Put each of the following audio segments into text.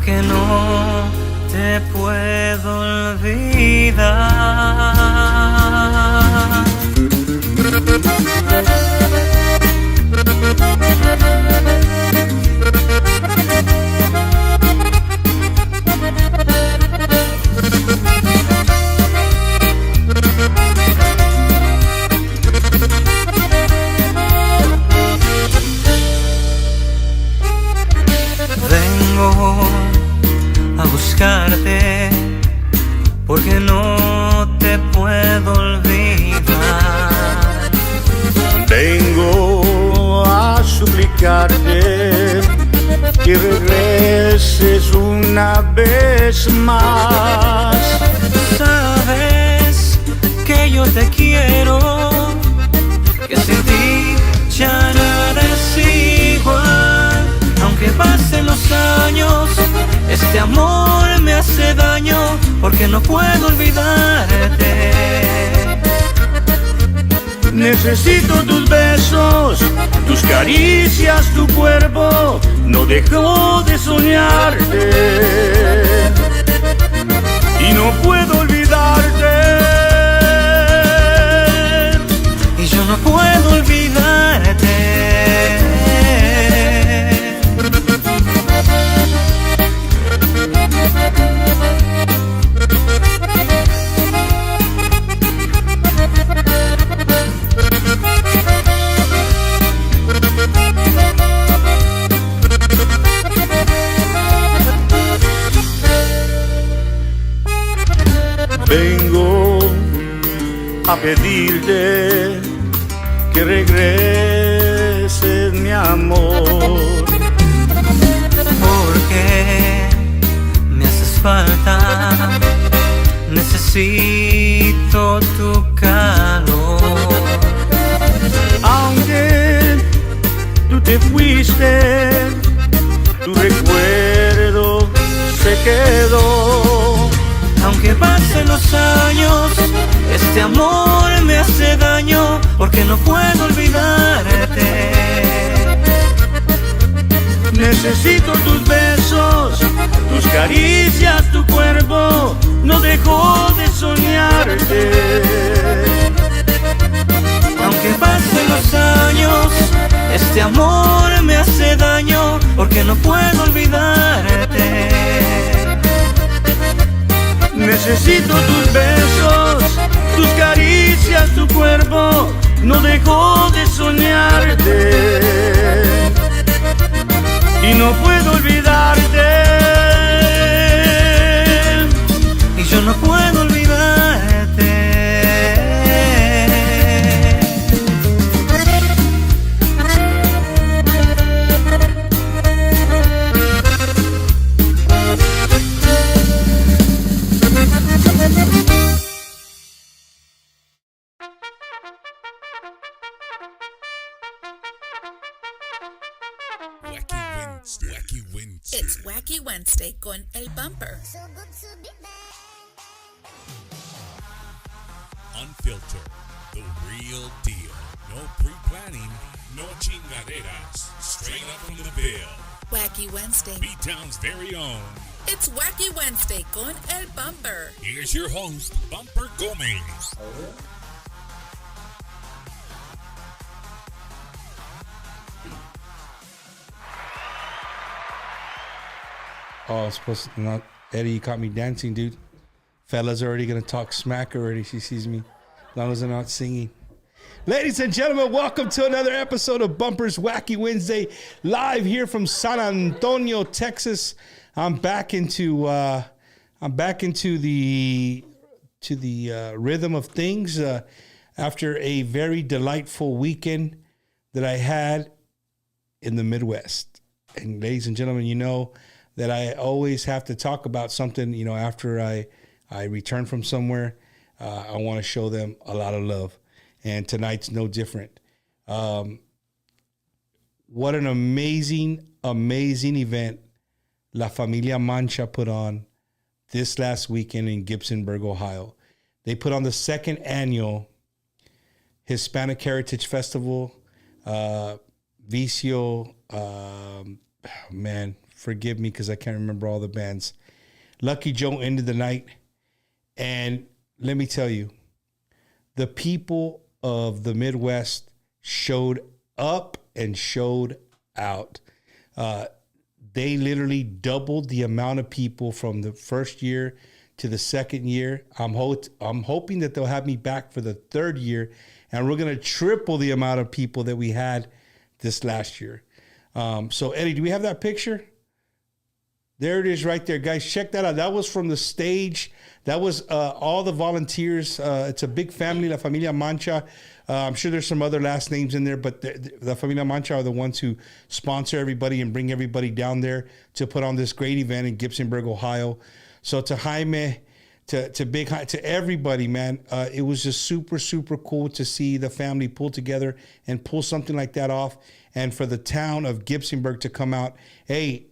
porque no te puedo olvidar. Vengo a buscarte porque no te puedo olvidar. Vengo a suplicarte que regreses una vez más. Sabes que yo te quiero, que sin ti ya nada es igual. Aunque pasen los años, este amor me hace daño porque no puedo olvidarte. Necesito tus besos, tus caricias, tu cuerpo. No dejo de soñarte y no puedo olvidarte. Y yo no puedo olvidarte. Vengo a pedirte que regreses, mi amor, porque me haces falta, necesito tu calor. Aunque tú te fuiste, tu recuerdo se quedó. Aunque pasen los años, este amor me hace daño porque no puedo olvidarte. Necesito tus besos, tus caricias, tu cuerpo. No dejo de soñarte. Aunque pasen los años, este amor me hace daño porque no puedo olvidarte. Necesito tus besos, tus caricias, tu cuerpo. No dejo de soñarte y no puedo olvidarte. Y yo no puedo olvidarte. Wacky Wednesday. It's Wacky Wednesday con El Bumper. Unfiltered, the real deal. No pre-planning, no chingaderas. Straight up from the bill. Wacky Wednesday. B-Town's very own. It's Wacky Wednesday con El Bumper. Here's your host, Bumper Gomez. Oh, it's supposed to not. Eddie, you caught me dancing, dude. Fella's already going to talk smack already. She sees me. As long as I'm not singing. Ladies and gentlemen, welcome to another episode of Bumper's Wacky Wednesday. Live here from San Antonio, Texas. I'm back into the rhythm of things after a very delightful weekend that I had in the Midwest. And ladies and gentlemen, you know that I always have to talk about something, you know, after I return from somewhere. I want to show them a lot of love. And tonight's no different. What an amazing event La Familia Mancha put on this last weekend in Gibsonburg, Ohio. They put on the second annual Hispanic Heritage Festival. Vicio, forgive me because I can't remember all the bands. Lucky Joe ended the night. And let me tell you, the people of the Midwest showed up and showed out. They literally doubled the amount of people from the first year to the second year. I'm hoping that they'll have me back for the third year, and we're going to triple the amount of people that we had this last year. So, Eddie, do we have that picture? There it is right there, guys. Check that out. That was from the stage. That was all the volunteers. It's a big family, La Familia Mancha. I'm sure there's some other last names in there, but the Familia Mancha are the ones who sponsor everybody and bring everybody down there to put on this great event in Gibsonburg, Ohio. So to Jaime, to everybody, man, it was just super, super cool to see the family pull together and pull something like that off. And for the town of Gibsonburg to come out, hey,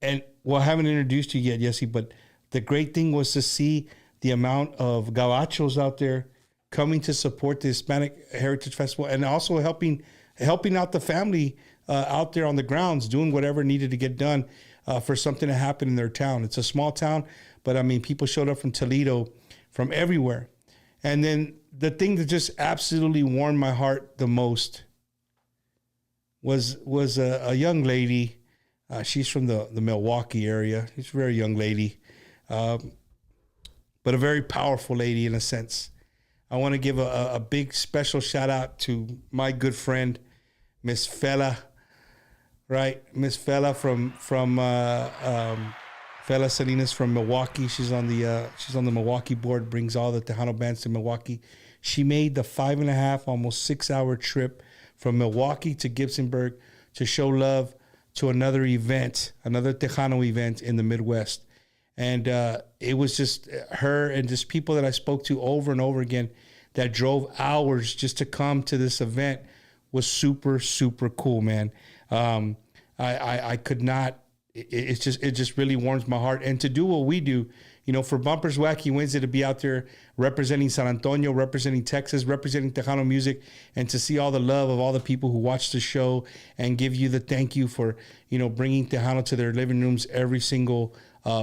and well, I haven't introduced you yet, Yeisi, but the great thing was to see the amount of gabachos out there coming to support the Hispanic Heritage Festival and also helping out the family out there on the grounds, doing whatever needed to get done for something to happen in their town. It's a small town, but I mean, people showed up from Toledo, from everywhere. And then the thing that just absolutely warmed my heart the most was a young lady. She's from the Milwaukee area. She's a very young lady, but a very powerful lady in a sense. I want to give a big special shout out to my good friend, Miss Fela, right? Miss Fela from Fela Salinas from Milwaukee. She's on the Milwaukee board, brings all the Tejano bands to Milwaukee. She made the 5.5, almost 6-hour trip from Milwaukee to Gibsonburg to show love to another event, another Tejano event in the Midwest. And it was just her and just people that I spoke to over and over again that drove hours just to come to this event was super, super cool, man. I could not, it just really warms my heart. And to do what we do, you know, for Bumpers Wacky Wednesday, to be out there representing San Antonio, representing Texas, representing Tejano music, and to see all the love of all the people who watch the show and give you the thank you for, you know, bringing Tejano to their living rooms every single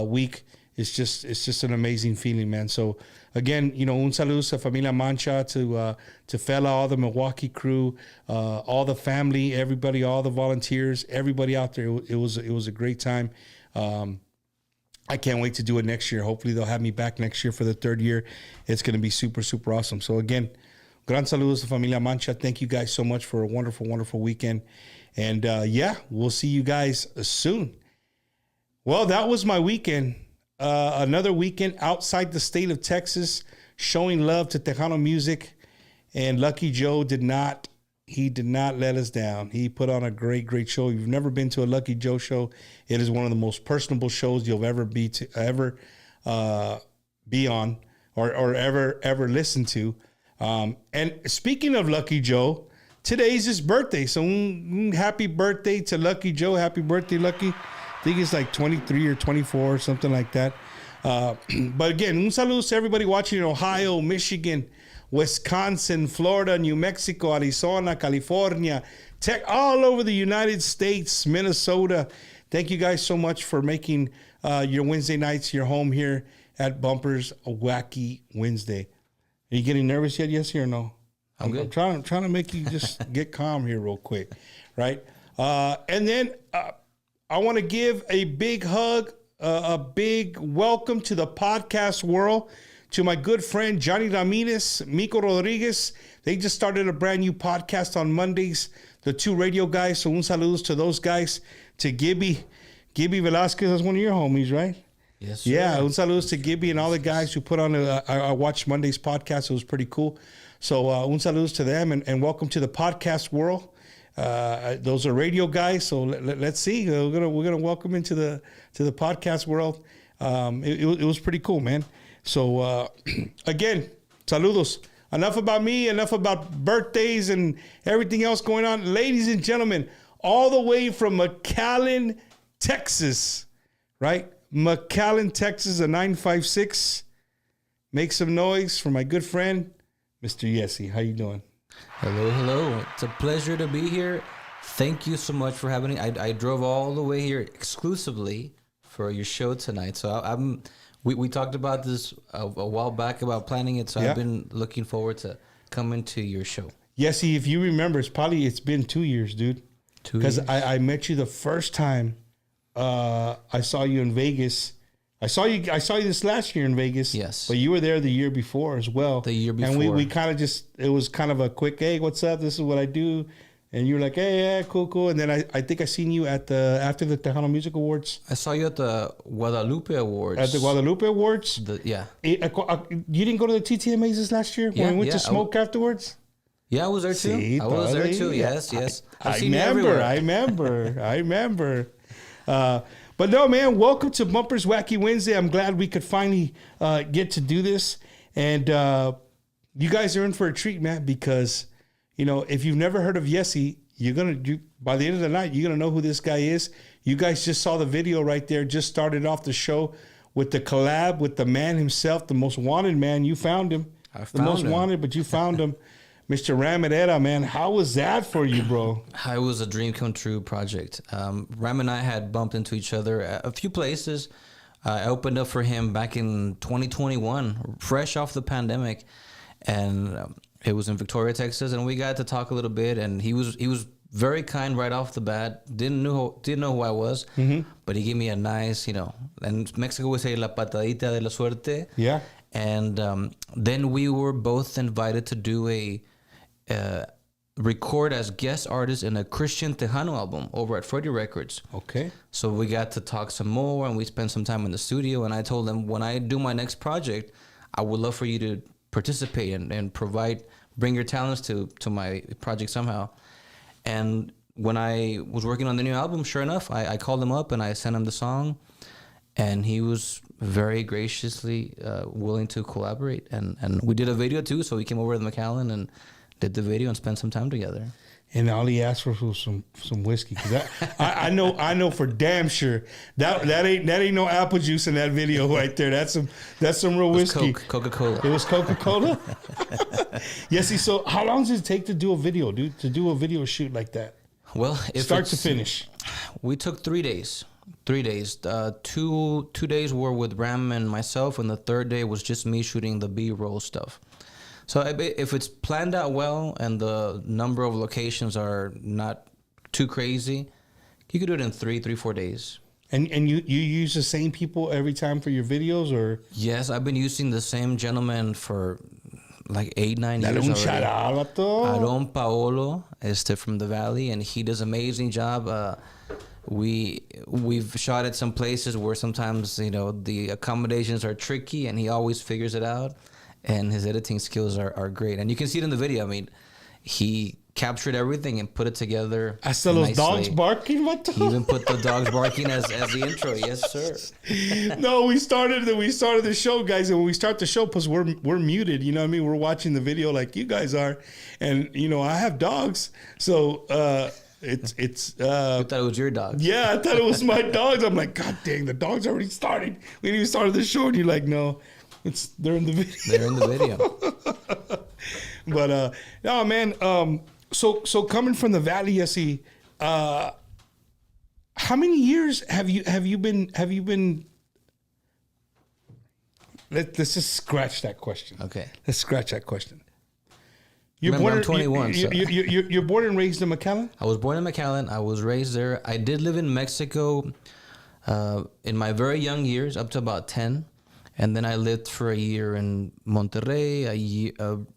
week. It's just an amazing feeling, man. So again, you know, un saludo a Familia Mancha, to Fela, all the Milwaukee crew, all the family, everybody, all the volunteers, everybody out there. It was a great time. I can't wait to do it next year. Hopefully they'll have me back next year for the third year. It's going to be super, super awesome. So again, gran saludos to Familia Mancha. Thank you guys so much for a wonderful, wonderful weekend. And yeah, we'll see you guys soon. Well, that was my weekend. Another weekend outside the state of Texas, showing love to Tejano music. And Lucky Joe did not let us down. He put on a great, great show. If you've never been to a Lucky Joe show, it is one of the most personable shows you'll ever be on or ever listen to. And speaking of Lucky Joe, today's his birthday. So happy birthday to Lucky Joe. Happy birthday, Lucky. I think it's like 23 or 24 or something like that. But again, un saludo to everybody watching in Ohio, Michigan, Wisconsin, Florida, New Mexico, Arizona, California, all over the United States, Minnesota. Thank you guys so much for making your Wednesday nights your home here at Bumpers Wacky Wednesday. Are you getting nervous yet, Yeisi, or no? I'm good. I'm trying to make you just get calm here real quick, right? And then I want to give a big hug, a big welcome to the podcast world, to my good friend Johnny Ramirez, Mico Rodriguez. They just started a brand new podcast on Mondays, the two radio guys. So un saludos to those guys, to Gibby Velasquez. That's one of your homies, right? Yes, sir. Yeah, un saludos to Gibby and all the guys who put on I watched Monday's podcast. It was pretty cool. So un saludos to them, and welcome to the podcast world. Those are radio guys, so let's see. We're gonna welcome into the podcast world. It was pretty cool, man. So again, saludos. Enough about me. Enough about birthdays and everything else going on, ladies and gentlemen. All the way from McAllen, Texas, right? McAllen, Texas, a 956. Make some noise for my good friend, Mr. Yeisi. How you doing? Hello. It's a pleasure to be here. Thank you so much for having me. I drove all the way here exclusively for your show tonight. So we talked about this a while back about planning it. So I've been looking forward to coming to your show. Yeisi, if you remember, it's been 2 years, dude. 2 years. Because I met you the first time I saw you in Vegas. I saw you this last year in Vegas. Yes. But you were there the year before as well. The year before. And we kind of it was kind of a quick, hey, what's up? This is what I do. And you were like, hey, yeah, cool. And then I think I seen you after the Tejano Music Awards. I saw you at the Guadalupe Awards. At the Guadalupe Awards? Yeah. You didn't go to the TTMAs this last year when we went to smoke afterwards? Yeah, I was there too. See, I was there too. Yes. I've seen you everywhere. I remember. But no, man, welcome to Bumpers Wacky Wednesday. I'm glad we could finally get to do this. And you guys are in for a treat, man, because, you know, if you've never heard of Yeisi, by the end of the night, you're going to know who this guy is. You guys just saw the video right there, just started off the show with the collab with the man himself, the most wanted man. You found him. The most wanted, but you found him. Mr. Ramirera, man, how was that for you, bro? It was a dream come true project. Ram and I had bumped into each other at a few places. I opened up for him back in 2021, fresh off the pandemic, and it was in Victoria, Texas, and we got to talk a little bit. And he was very kind right off the bat. Didn't know who I was, but he gave me a nice, you know. And Mexico would say la patadita de la suerte. Yeah. And then we were both invited to do a record as guest artists in a Christian Tejano album over at Freddie Records. Okay. So we got to talk some more, and we spent some time in the studio. And I told them, when I do my next project, I would love for you to participate and bring your talents to my project somehow. And when I was working on the new album, sure enough, I called him up and I sent him the song, and he was very graciously willing to collaborate. And we did a video too, so we came over to McAllen and did the video and spent some time together. And all he asked for was some whiskey. Cause I know for damn sure that ain't no apple juice in that video right there. That's some real whiskey. Coca-Cola. It was Coca-Cola. Yes. So how long does it take to do a video, dude? To do a video shoot like that? Well, start to finish. We took 3 days. 3 days. 2 days were with Ram and myself, and the third day was just me shooting the B-roll stuff. So if it's planned out well and the number of locations are not too crazy, you could do it in 4 days. And you use the same people every time for your videos, or? Yes, I've been using the same gentleman for like 8-9 years already. Shout out, Aaron Paolo, from the Valley, and he does an amazing job. We've shot at some places where sometimes, you know, the accommodations are tricky, and he always figures it out. And his editing skills are great. And you can see it in the video. I mean, he captured everything and put it together. I saw those dogs barking. He even put the dogs barking as the intro. Yes, sir. No, we started the show, guys. And when we start the show, because we're muted, you know what I mean? We're watching the video like you guys are. And, you know, I have dogs. So, it's I thought it was your dog. Yeah, I thought it was my dogs. I'm like, God dang, the dog's already started. We didn't even start the show. And you're like, no. They're in the video. They're in the video. But no, man. So coming from the Valley, Yeisi, how many years have you been? Let's just scratch that question. Okay. Let's scratch that question. Remember, I'm 21. You're born and raised in McAllen? I was born in McAllen. I was raised there. I did live in Mexico in my very young years, up to about 10. And then I lived for a year in Monterrey, a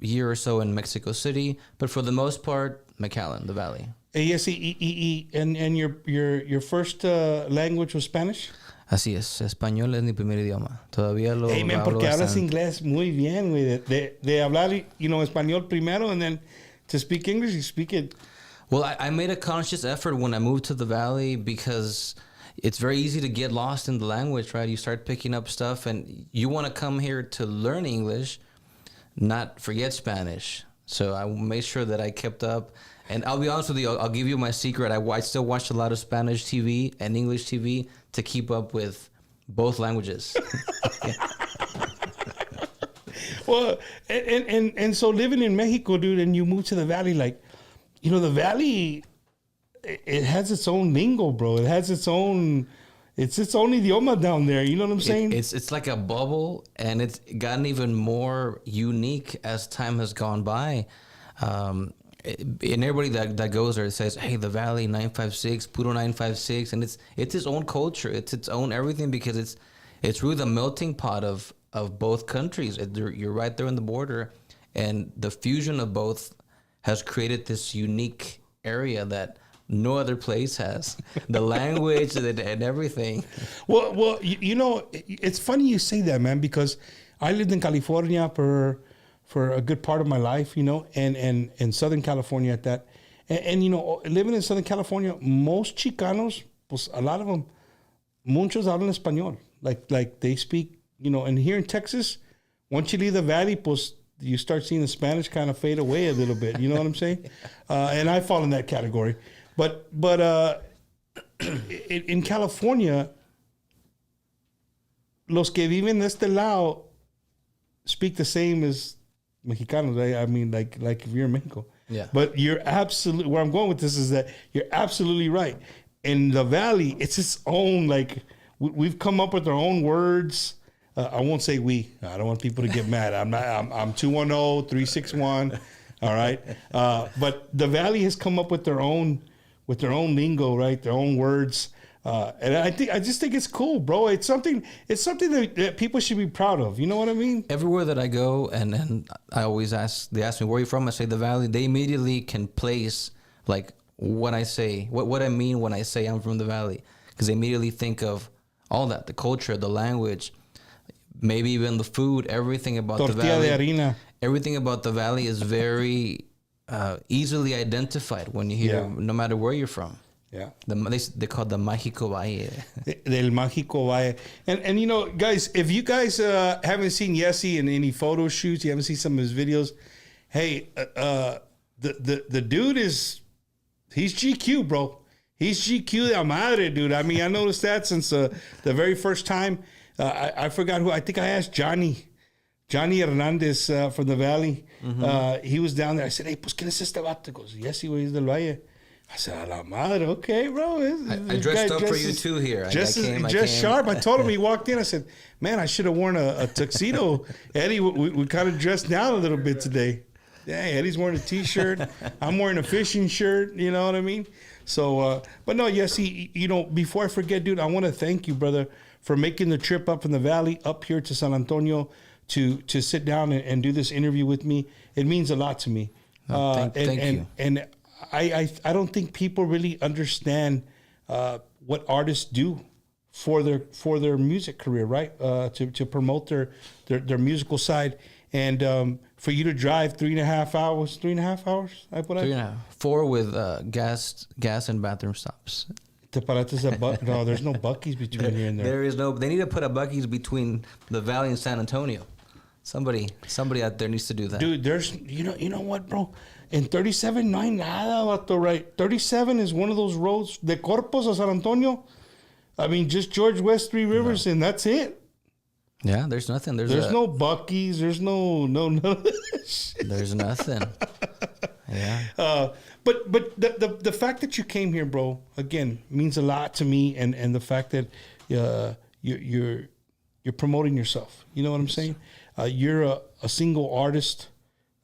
year or so in Mexico City, but for the most part, McAllen, the Valley. Yes, and your first language was Spanish? Así es, español es mi primer idioma. Todavía lo Hey, man, hablo porque hablas bastante. inglés muy bien, güey. De hablar, español primero, and then to speak English, you speak it. Well, I made a conscious effort when I moved to the Valley because it's very easy to get lost in the language, right? You start picking up stuff and you want to come here to learn English, not forget Spanish. So I made sure that I kept up. And I'll be honest with you, I'll give you my secret. I still watched a lot of Spanish TV and English TV to keep up with both languages. Well, and so living in Mexico, dude, and you moved to the Valley, like, the Valley, it has its own lingo, bro. It has its own idioma down there. You know what I'm saying? It's like a bubble, and it's gotten even more unique as time has gone by. And everybody that goes there says, "Hey, the Valley 956, Puro 956," and it's its own culture. It's its own everything because it's really the melting pot of both countries. You're right there on the border, and the fusion of both has created this unique area that no other place has. The language and everything. Well, you know, it's funny you say that, man, because I lived in California for a good part of my life, you know, and in Southern California at that. And you know, living in Southern California, most Chicanos, pues a lot of them, muchos hablan español. Like they speak, you know, and here in Texas, once you leave the Valley, pues you start seeing the Spanish kind of fade away a little bit. You know what I'm saying? And I fall in that category. But in California, los que viven de este lado speak the same as Mexicanos. Right? I mean, like if you're in Mexico. Yeah. But you're absolutely, where I'm going with this is that you're absolutely right. In the Valley, it's its own, like, we've come up with our own words. I won't say we. I don't want people to get mad. I'm 210-361. All right. But the Valley has come up with their own lingo, right? Their own words. And I just think it's cool, bro. It's something that people should be proud of. You know what I mean? Everywhere that I go, and I always they ask me, where are you from? I say the Valley. They immediately can place like what I say, what I mean when I say I'm from the Valley. Because they immediately think of all that, the culture, the language, maybe even the food, everything about Tortilla the Valley. de harina. Everything about the Valley is very easily identified when you hear, no matter where you're from. Yeah. They call it the Mágico Valle. Del Mágico Valle. And you know, guys, if you guys haven't seen Yeisi in any photo shoots, you haven't seen some of his videos, hey, the dude he's GQ, bro. He's GQ de madre, dude. I mean, I noticed that since the very first time. I forgot who. I think I asked Johnny Hernandez from the Valley. Mm-hmm. He was down there. I said, hey, pues, ¿quién es este vato? He goes, Yeisi, güey, es del Valle. I said, a la madre, okay, bro. I dressed up for you too here. Just sharp. I told him, he walked in. I said, man, I should have worn a tuxedo. Eddie, we kind of dressed down a little bit today. Yeah, Eddie's wearing a T-shirt. I'm wearing a fishing shirt. You know what I mean? So, but no, Yeisi, you know, before I forget, dude, I want to thank you, brother, for making the trip up from the Valley up here to San Antonio to sit down and do this interview with me. It means a lot to me. Thank you. And I don't think people really understand what artists do for their music career, right? To promote their musical side, and for you to drive 3.5 hours, 3.5 hours, I put 3.5, 4 with gas and bathroom stops. No, there's no Buc-ee's between here and there. There is no. They need to put a Buc-ee's between the Valley and San Antonio. Somebody out there needs to do that. Dude, there's you know what, bro? In 37, no hay nada, vato, right? 37 is one of those roads de Corpus a San Antonio. I mean, just George West, Three Rivers, and that's it. Yeah, there's nothing. There's no Buc-ee's. There's no. There's nothing. Yeah. But the fact that you came here, bro, again, means a lot to me, and the fact that you're promoting yourself. You know what I'm saying? You're a single artist.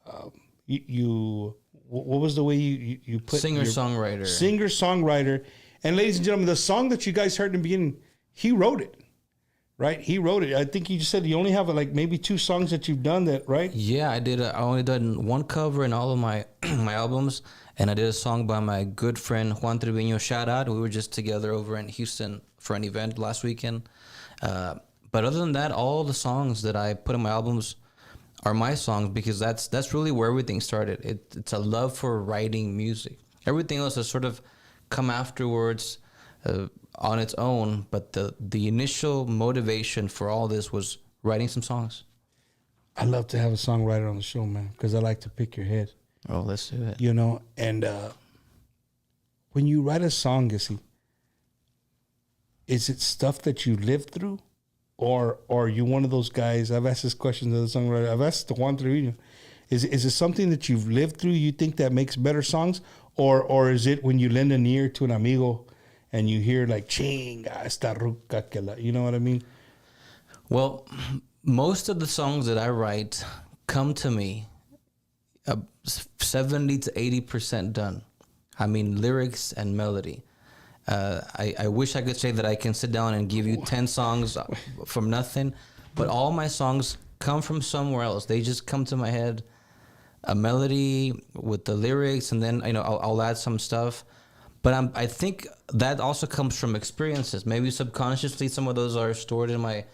What was the way you put singer-songwriter. And ladies and gentlemen, the song that you guys heard in the beginning, he wrote it, right? He wrote it. I think you just said you only have like maybe 2 songs that you've done that, right? Yeah, I did. I only done 1 cover in all of my my albums, and I did a song by my good friend Juan Trevino. Shout out. We were just together over in Houston for an event last weekend. But other than that, all the songs that I put in my albums are my songs, because that's really where everything started. It's a love for writing music. Everything else has sort of come afterwards on its own, but the initial motivation for all this was writing some songs. I love to have a songwriter on the show, man, because I like to pick your head. Oh, let's do it. You know, and when you write a song, Yeisi, is it stuff that you lived through? Or are you one of those guys? I've asked this question to the songwriter. I've asked to Juan Trevino. Is it something that you've lived through? You think that makes better songs, or is it when you lend an ear to an amigo and you hear like chinga esta ruca que la, you know what I mean? Well, most of the songs that I write come to me 70 to 80% done. I mean, lyrics and melody. I wish I could say that I can sit down and give you 10 songs from nothing, but all my songs come from somewhere else. They just come to my head, a melody with the lyrics, and then I'll add some stuff. But I think that also comes from experiences. Maybe subconsciously, some of those are stored in my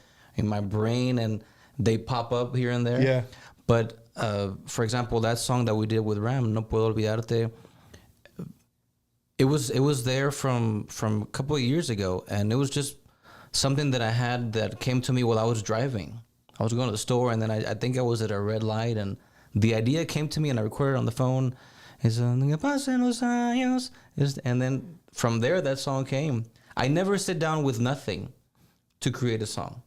brain and they pop up here and there. Yeah. But for example, that song that we did with Ram, No Puedo Olvidarte, it was there from a couple of years ago, and it was just something that I had that came to me while I was driving. I was going to the store, and then I think I was at a red light, and the idea came to me, and I recorded it on the phone. And then from there, that song came. I never sit down with nothing to create a song.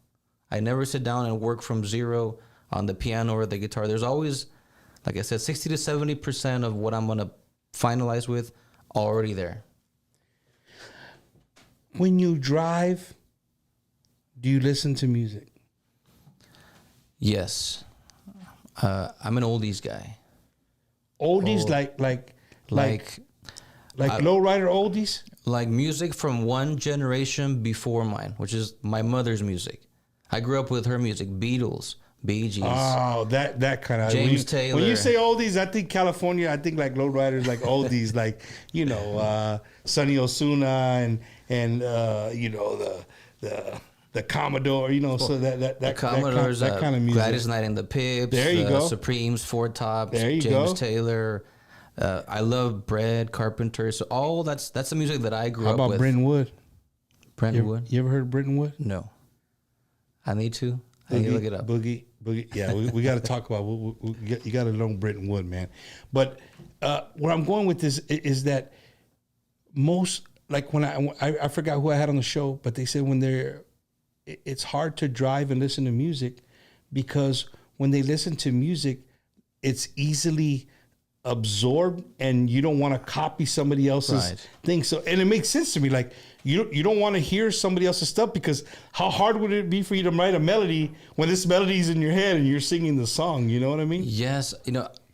I never sit down and work from zero on the piano or the guitar. There's always, like I said, 60 to 70% of what I'm going to finalize with already there. When you drive, do you listen to music? Yes. I'm an oldies guy. Oldies, like lowrider oldies? Like music from one generation before mine, which is my mother's music. I grew up with her music, Beatles, Bee Gees. Oh, that kind of James Taylor. When you say oldies, I think California. I think like lowriders, like oldies, like Sonny Osuna and the Commodore. So that Commodores, that kind of music. Gladys Knight and the Pips. There you go. Supremes, Four Tops. There you James go. Taylor. I love Bread, Carpenter. So all that's the music that I grew How up about with. Brenton Wood? Brenton Wood? You ever heard of Brenton Wood? No. I need to. I need to look it up. Boogie. Yeah, we got to talk about. You got to know Brenton Wood, man. But where I'm going with this is that most, like when I forgot who I had on the show, but they said it's hard to drive and listen to music because when they listen to music, it's easily absorbed and you don't want to copy somebody else's thing. So, and it makes sense to me. Like you don't want to hear somebody else's stuff because how hard would it be for you to write a melody when this melody is in your head and you're singing the song? You know what I mean? Yes.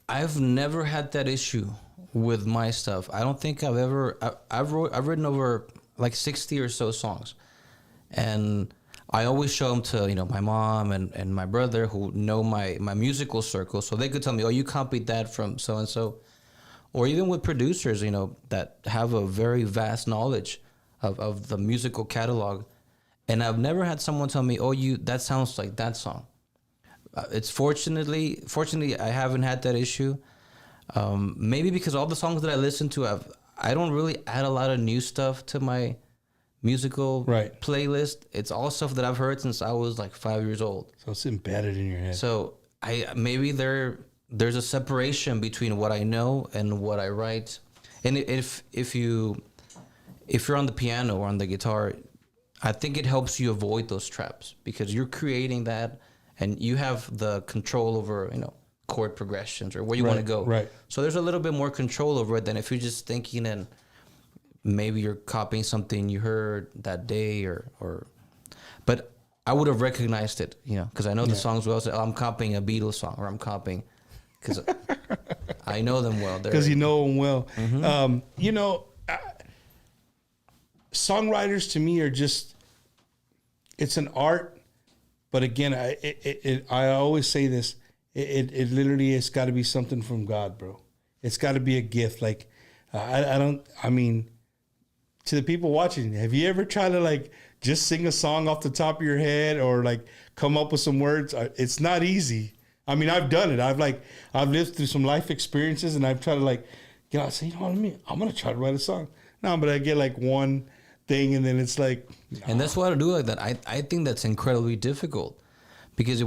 I've never had that issue with my stuff. I don't think I've ever, I've written over like 60 or so songs, and I always show them to, my mom and my brother who know my musical circle. So they could tell me, oh, you copied that from so-and-so. Or even with producers, that have a very vast knowledge of the musical catalog. And I've never had someone tell me, oh, that sounds like that song. It's fortunately, I haven't had that issue. Maybe because all the songs that I listen to, I don't really add a lot of new stuff to my musical playlist. It's all stuff that I've heard since I was like 5 years old. So it's embedded in your head. So maybe there's a separation between what I know and what I write. And if you're on the piano or on the guitar, I think it helps you avoid those traps because you're creating that and you have the control over, chord progressions or where you want to go. Right. So there's a little bit more control over it than if you're just thinking and maybe you're copying something you heard that day or but I would have recognized it, because I know the songs well. So I'm copying a Beatles song or I'm copying because I know them well. Because you know them well. Mm-hmm. Songwriters to me are just, it's an art. But again, I always say this, it literally has got to be something from God, bro. It's got to be a gift. Like, to the people watching, have you ever tried to like just sing a song off the top of your head or like come up with some words? It's not easy. I mean, I've done it. I've lived through some life experiences and I've tried to like, say, you know what I mean? I'm going to try to write a song. No, but I get like one thing and then it's like. And that's why I do like that. I think that's incredibly difficult because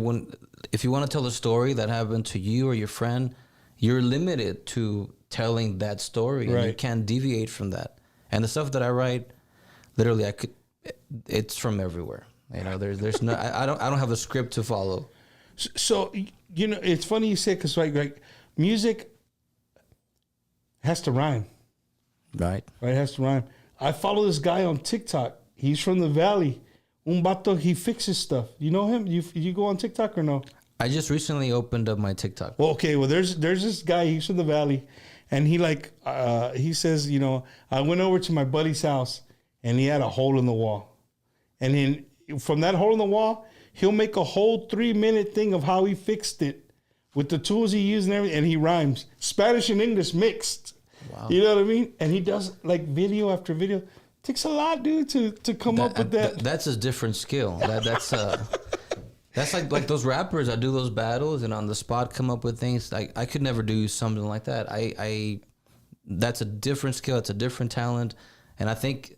if you want to tell a story that happened to you or your friend, you're limited to telling that story and you can't deviate from that. And the stuff that I write, literally, it's from everywhere. There's no, I don't have a script to follow. So, it's funny you say, because music has to rhyme. Right. Right, it has to rhyme. I follow this guy on TikTok. He's from the Valley. Un vato, he fixes stuff. You know him? You go on TikTok or no? I just recently opened up my TikTok. Well, okay. Well, there's this guy. He's from the Valley, and he says, I went over to my buddy's house, and he had a hole in the wall, and then from that hole in the wall, he'll make a whole 3-minute thing of how he fixed it with the tools he used and everything, and he rhymes Spanish and English mixed. Wow. You know what I mean? And he does like video after video. Takes a lot, dude, to come up with that. That's a different skill. That's like those rappers that do those battles and on the spot come up with things. Like I could never do something like that. I that's a different skill. It's a different talent, and I think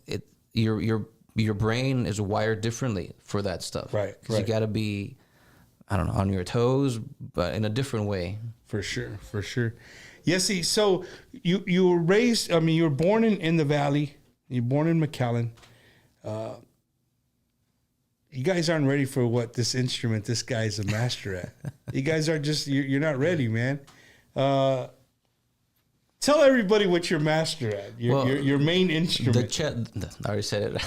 your brain is wired differently for that stuff. Right. Because you got to be, I don't know, on your toes, but in a different way. For sure. Yeisi, so you were raised. I mean, you were born in the Valley. You're born in McAllen. You guys aren't ready for what this instrument this guy's a master at. You guys are just, you're not ready, man. Tell everybody what you're master at, your main instrument. I already said it.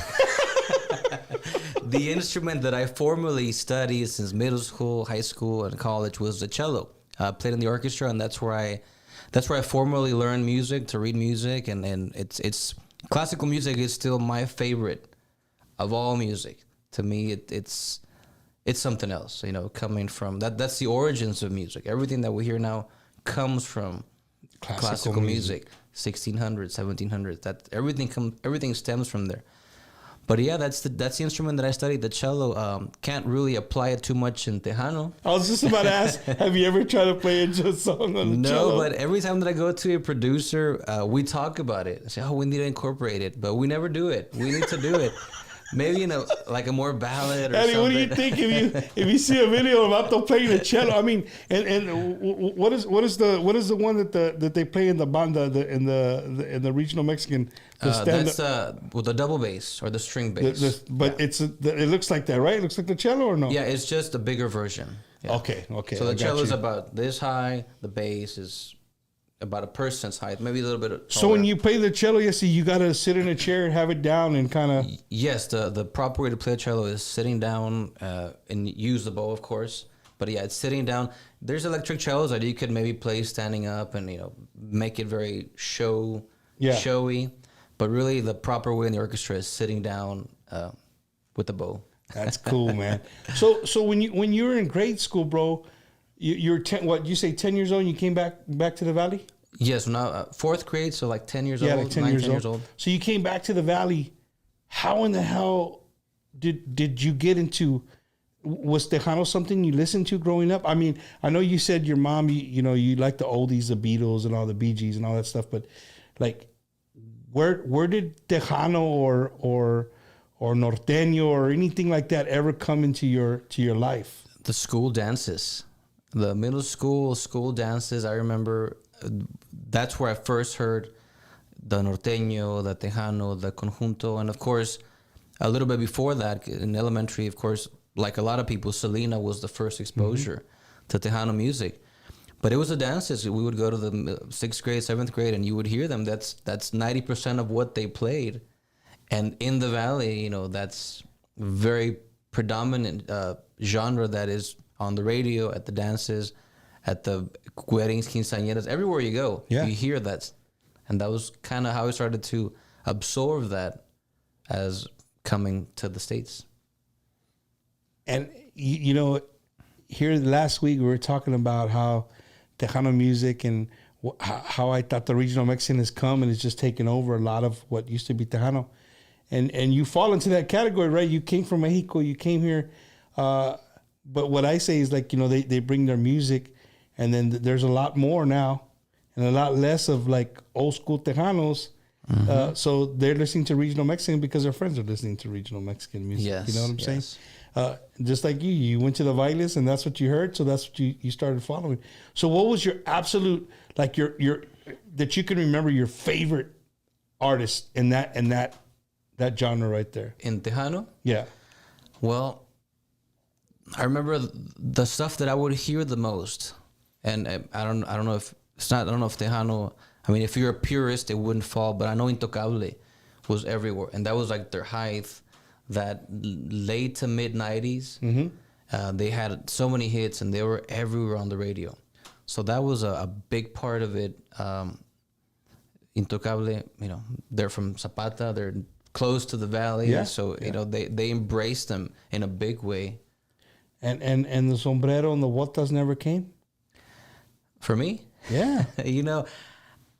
The instrument that I formally studied since middle school, high school, and college was the cello. I played in the orchestra, and that's where I formally learned music, to read music, and it's classical music is still my favorite of all music. To me, it's something else, coming from that's the origins of music. Everything that we hear now comes from classical music, 1600s, 1700s. That everything stems from there. But yeah, that's the instrument that I studied, the cello. Can't really apply it too much in Tejano. I was just about to ask, have you ever tried to play a song on the cello? No, but every time that I go to a producer, we talk about it. I say, we need to incorporate it, but we never do it. We need to do it. Maybe like a more ballad or Eddie, something. what do you think if you see a video of Vato playing the cello? I mean, and what is the one that they play in the banda in the regional Mexican? That's with the double bass or the string bass. It looks like that, right? It looks like the cello, or no? Yeah, it's just a bigger version. Yeah. Okay. So the cello is about this high. The bass is about a person's height, maybe a little bit taller. So when you play the cello, you got to sit in a chair and have it down and kind of... Yes, the proper way to play a cello is sitting down and use the bow, of course. But yeah, it's sitting down. There's electric cellos that you could maybe play standing up and, make it very showy. But really, the proper way in the orchestra is sitting down with the bow. That's cool, man. So when you were in grade school, bro, you're 10. What you say? 10 years old. And you came back to the Valley. Yes, now fourth grade, so like 10 years old. Yeah, like 10 years old. So you came back to the Valley. How in the hell did you get into? Was Tejano something you listened to growing up? I mean, I know you said your mom, you like the oldies, the Beatles, and all the Bee Gees and all that stuff, but like, where did Tejano or norteño or anything like that ever come into your life? The school dances, the middle school dances. I remember that's where I first heard the norteño, the Tejano, the conjunto, and of course, a little bit before that, in elementary, of course, like a lot of people, Selena was the first exposure to Tejano music. But it was the dances. We would go to the 6th grade, 7th grade, and you would hear them. That's 90% of what they played. And in the Valley, that's very predominant genre that is on the radio, at the dances, at the weddings, quinceañeras, everywhere you go, you hear that. And that was kind of how I started to absorb that as coming to the States. And, here last week we were talking about how Tejano music and how I thought the regional Mexican has come and it's just taken over a lot of what used to be Tejano. And you fall into that category, right? You came from Mexico, you came here. But what I say is like, they bring their music and then there's a lot more now and a lot less of like old school Tejanos. So they're listening to regional Mexican because their friends are listening to regional Mexican music. Yes, you know what I'm saying? Just like you went to the bailes and that's what you heard. So that's what you started following. So what was your absolute, like your that you can remember your favorite artist in that genre right there? In Tejano? Yeah. Well, I remember the stuff that I would hear the most, and I don't know if Tejano I mean, if you're a purist, it wouldn't fall. But I know Intocable was everywhere, and that was like their height. That late to mid '90s, they had so many hits, and they were everywhere on the radio. So that was a big part of it. Intocable, they're from Zapata. They're close to the valley, so they embraced them in a big way. And the sombrero and the botas never came? For me? Yeah.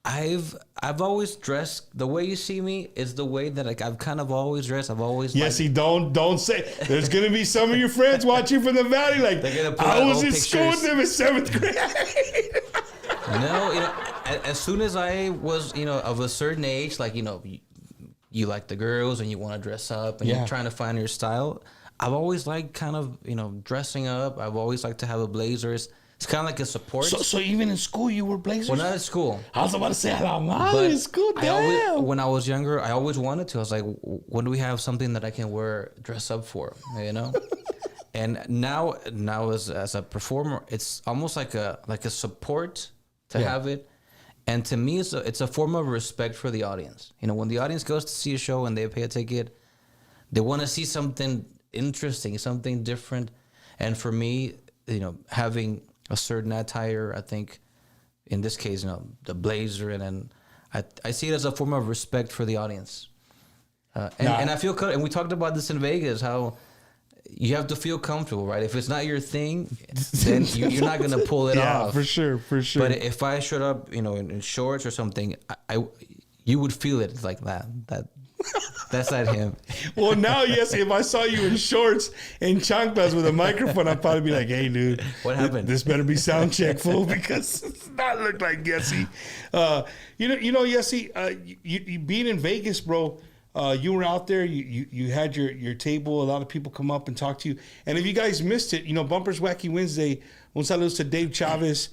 I've always dressed the way you see me is the way that I've kind of always dressed. I've always don't say. There's gonna be some of your friends watching from the valley they're gonna put I was old in pictures. school with them in 7th grade. No, as soon as I was of a certain age, like you like the girls and you want to dress up and you're trying to find your style. I've always liked kind of dressing up. I've always liked to have a blazer. It's kind of like a support. So even in school, you were blazers? Well, not at school. I was about to say, in school, damn. When I was younger, I always wanted to. I was like, when do we have something that I can dress up for, And now as a performer, it's almost like a support to have it. And to me, it's a form of respect for the audience. When the audience goes to see a show and they pay a ticket, they want to see something interesting, something different. And for me, having a certain attire, I think, in this case, the blazer, and then I see it as a form of respect for the audience. And I feel, and we talked about this in Vegas, how you have to feel comfortable, right? If it's not your thing, then you're not going to pull it off. For sure. But if I showed up, in shorts or something, you would feel it like that. That's not him. Well, now, yes, if I saw you in shorts and chanclas with a microphone, I'd probably be like, hey, dude. What happened? This better be sound check, fool, because it's not look like Yeisi. Yeisi, you being in Vegas, bro, you were out there, you had your table, a lot of people come up and talk to you. And if you guys missed it, Bumpers Wacky Wednesday, un saludos to Dave Chavez,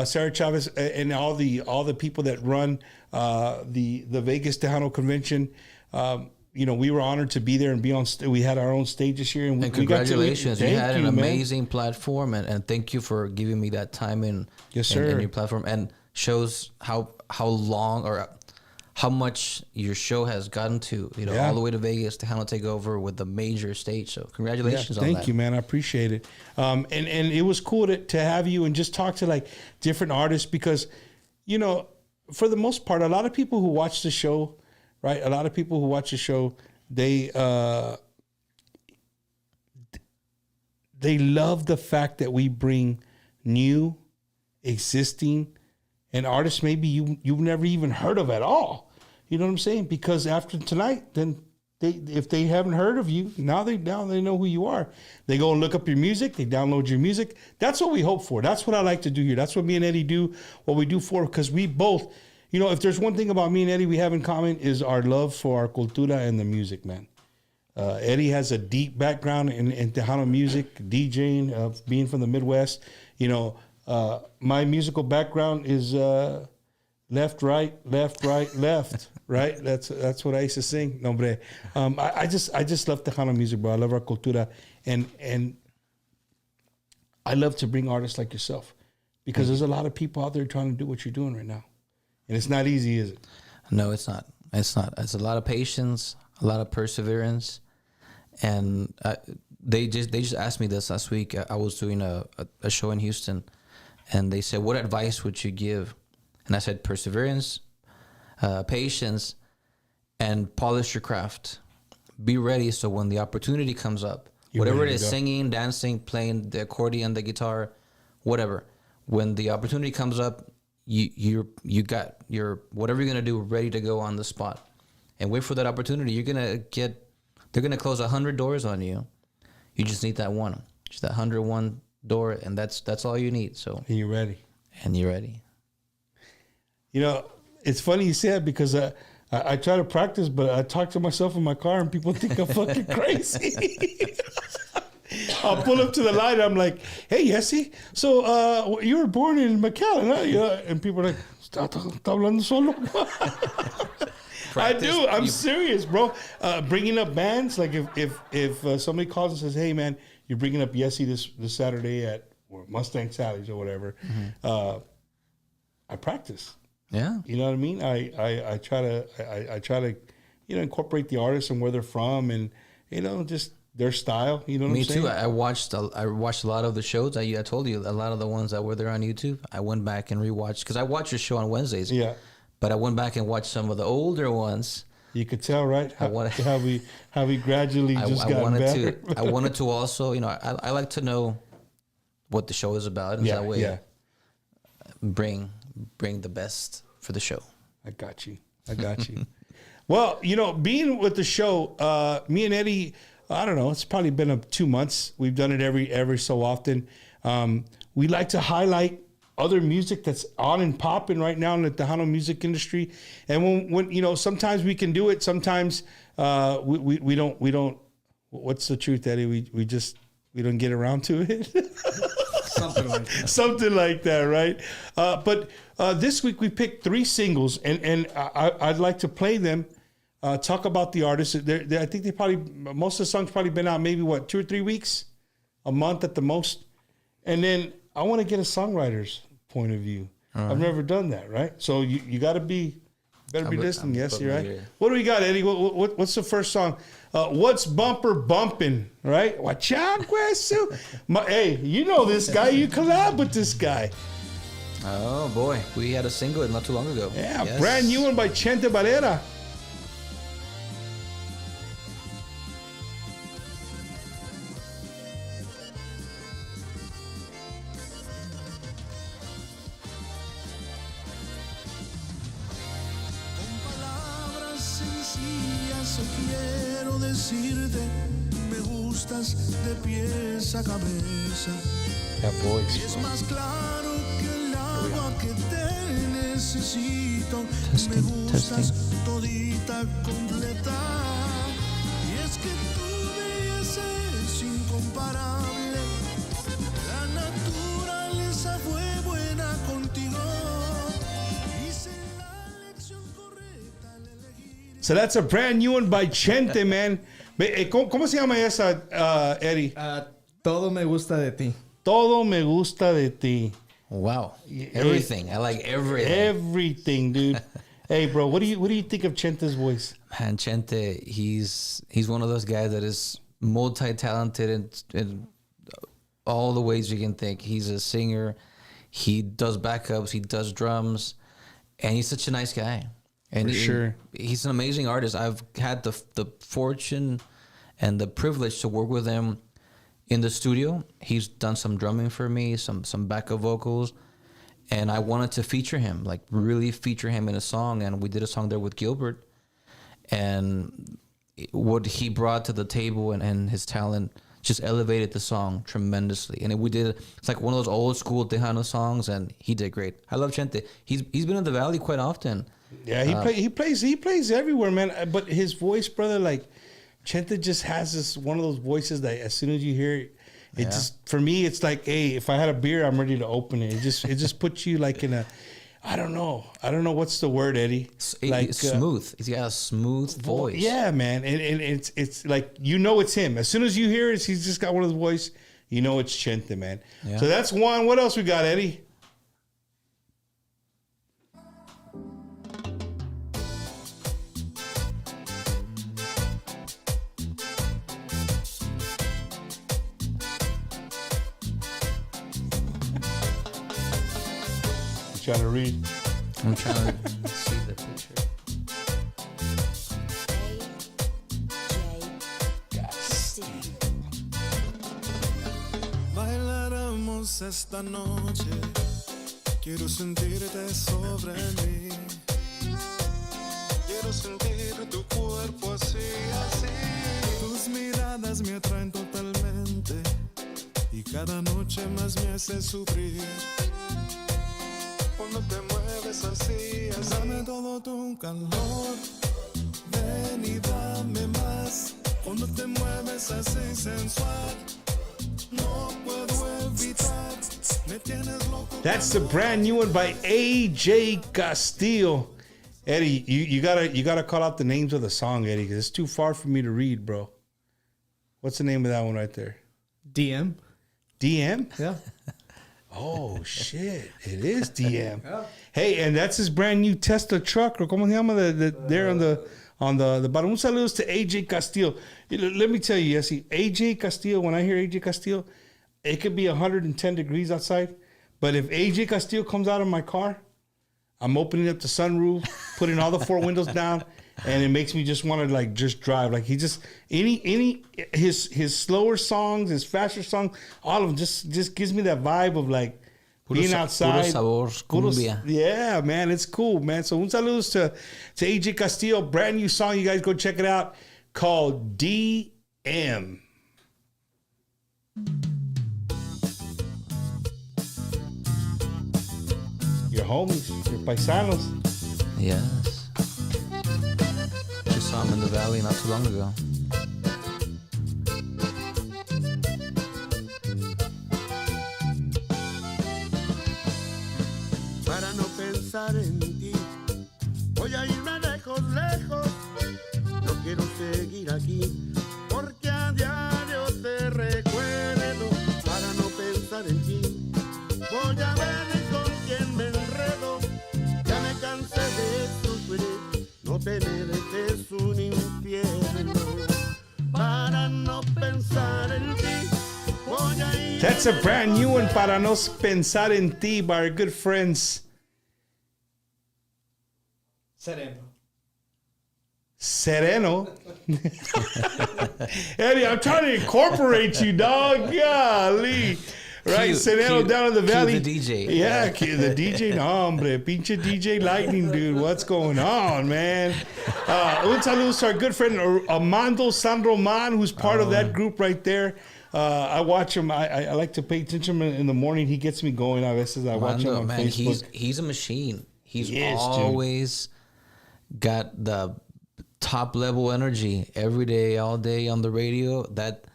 Sarah Chavez, and all the people that run the Vegas Tejano convention. We were honored to be there and be on. We had our own stage this year, and congratulations! You had an amazing platform, and thank you for giving me that time in your platform, and shows how long or how much your show has gotten to. All the way to Vegas to Tejano Takeover with the major stage. So congratulations on that. Thank you, man. I appreciate it. And it was cool to have you and just talk to like different artists because, for the most part, a lot of people who watch the show. Right, a lot of people who watch the show, they love the fact that we bring new, existing, and artists maybe you've never even heard of at all. You know what I'm saying? Because after tonight, then if they haven't heard of you, now they know who you are. They go and look up your music. They download your music. That's what we hope for. That's what I like to do here. That's what me and Eddie do. What we do for because we both. If there's one thing about me and Eddie we have in common is our love for our cultura and the music, man. Eddie has a deep background in Tejano music, DJing, being from the Midwest. My musical background is left, right, left, right. That's what I used to sing. No, hombre. I just love Tejano music, bro. I love our cultura, and I love to bring artists like yourself because there's a lot of people out there trying to do what you're doing right now. And it's not easy, is it? No, it's not. It's not. It's a lot of patience, a lot of perseverance, and they just asked me this last week. I was doing a show in Houston, and they said, "What advice would you give?" And I said, "Perseverance, patience, and polish your craft. Be ready so when the opportunity comes up, whatever it is, singing, dancing, playing the accordion, the guitar, whatever. When the opportunity comes up." You got your whatever you're gonna do ready to go on the spot, and wait for that opportunity. They're gonna close 100 doors on you. You just need that one, just that 101 door, and that's all you need. So and you're ready. It's funny you say that because I try to practice, but I talk to myself in my car, and people think I'm fucking crazy. I'll pull up to the light. I'm like, "Hey, Yeisi, so you were born in McAllen, huh?" And people are like, "Está hablando solo." I do. I'm serious, bro. Bringing up bands, like if somebody calls and says, "Hey, man, you're bringing up Yeisi this Saturday at Mustang Sally's or whatever," I practice. Yeah. You know what I mean? I try to incorporate the artists and where they're from, and just their style. You know what I'm saying? Me too. I watched a lot of the shows. I told you a lot of the ones that were there on YouTube. I went back and rewatched because I watch your show on Wednesdays. Yeah. But I went back and watched some of the older ones. You could tell, right? How we gradually just got better. I wanted to also, I like to know what the show is about, and that way bring the best for the show. I got you. Well, being with the show, me and Eddie, I don't know, it's probably been 2 months. We've done it every so often. We like to highlight other music that's on and popping right now in the Tejano music industry. And when sometimes we can do it, sometimes we don't. What's the truth, Eddie? We don't get around to it. Something like that, right? But this week we picked 3 singles, and I'd like to play them. Talk about the artists. I think most of the songs probably been out maybe 2 or 3 weeks, a month at the most. And then I want to get a songwriter's point of view. I've never done that, right? So you got to be listening. Yes, you're right. What do we got, Eddie? What's the first song? What's Bumper Bumpin', right? Watch out, Guesu. Hey, you know this guy. You collab with this guy. Oh, boy. We had a single not too long ago. Yeah, yes. Brand new one by Chente Barrera. Quiero decirte, me gustas de pies a cabeza. Y es más claro que el agua que te necesito. Me gustas todita completa. Y es que tu belleza es incomparable. La naturaleza fue buena contigo. Hice la lección correcta al elegir. So that's a brand new one by Chente, man. ¿Cómo se llama esa, Eddie? Todo me gusta de ti. Todo me gusta de ti. Wow. Everything. I like everything. Everything, dude. Hey, bro, what do you think of Chente's voice? Man, Chente, he's one of those guys that is multi-talented in all the ways you can think. He's a singer. He does backups. He does drums. And he's such a nice guy. And he's an amazing artist. I've had the fortune and the privilege to work with him in the studio. He's done some drumming for me, some backup vocals, and I wanted to feature him, like really feature him in a song. And we did a song there with Gilbert, and what he brought to the table and his talent just elevated the song tremendously. And it's like one of those old school Tejano songs, and he did great. I love Chente. He's been in the Valley quite often. Yeah, he plays everywhere, man. But his voice, brother, like Chente just has this one of those voices that as soon as you hear it, just for me it's like, hey, if I had a beer, I'm ready to open it. It just puts you like in a, I don't know what's the word, Eddie. Like smooth. He's got a smooth voice. Yeah, man, and it's like it's him. As soon as you hear it, he's just got one of those voice. It's Chente, man. Yeah. So that's one. What else we got, Eddie? Trying to read. I'm trying to see the picture. Bailaremos esta noche. Quiero sentirte sobre mí. Quiero sentir tu cuerpo así, así. Tus miradas me atraen totalmente y cada noche más me hace sufrir. Cuando te mueves así, dame todo tu calor. Ven y dame más. Cuando te mueves así sensual, no puedo evitar. Me tienes loco. That's the brand new one by AJ Castillo. Eddie, you gotta call out the names of the song, Eddie, because it's too far for me to read, bro. What's the name of that one right there? DM. DM? Yeah. Oh shit! It is DM. Hey, and that's his brand new Tesla truck, or como se llama there on the bottom. Un saludos to AJ Castillo. Let me tell you, Yeisi, AJ Castillo. When I hear AJ Castillo, it could be 110 degrees outside, but if AJ Castillo comes out of my car, I'm opening up the sunroof, putting all the four windows down, and it makes me just want to like just drive. Like he just his slower songs, his faster songs, all of them just gives me that vibe of like being outside. Puro sabor, cumbia. Yeah, man, it's cool, man. So un saludos to AJ Castillo, brand new song. You guys go check it out called DM. Your homies, your paisanos. Yes. Just saw him in the valley not too long ago. Para no pensar en ti, voy a irme lejos, lejos. No quiero seguir aquí, porque a diario te recuerdo. Para no pensar en ti, voy a ver con quién me enredo. Ya me cansé de sufrir, no tenerte es un infierno. Para no pensar en ti, voy a ir. That's a brand new one, Para No Pensar en Ti, by our good friends. Sereno. Eddie, I'm trying to incorporate you, dog. Golly. Right, Cute, Sereno cute. down in the Cute valley. the DJ. Yeah, the DJ. No, hombre. Pinche DJ Lightning, dude. What's going on, man? Un saludo to our good friend Armando San Roman, who's part of that group right there. I watch him. I like to pay attention in the morning. He gets me going. I watch him on man, Facebook. he's a machine. He's Yes, always got the top level energy every day, all day on the radio. That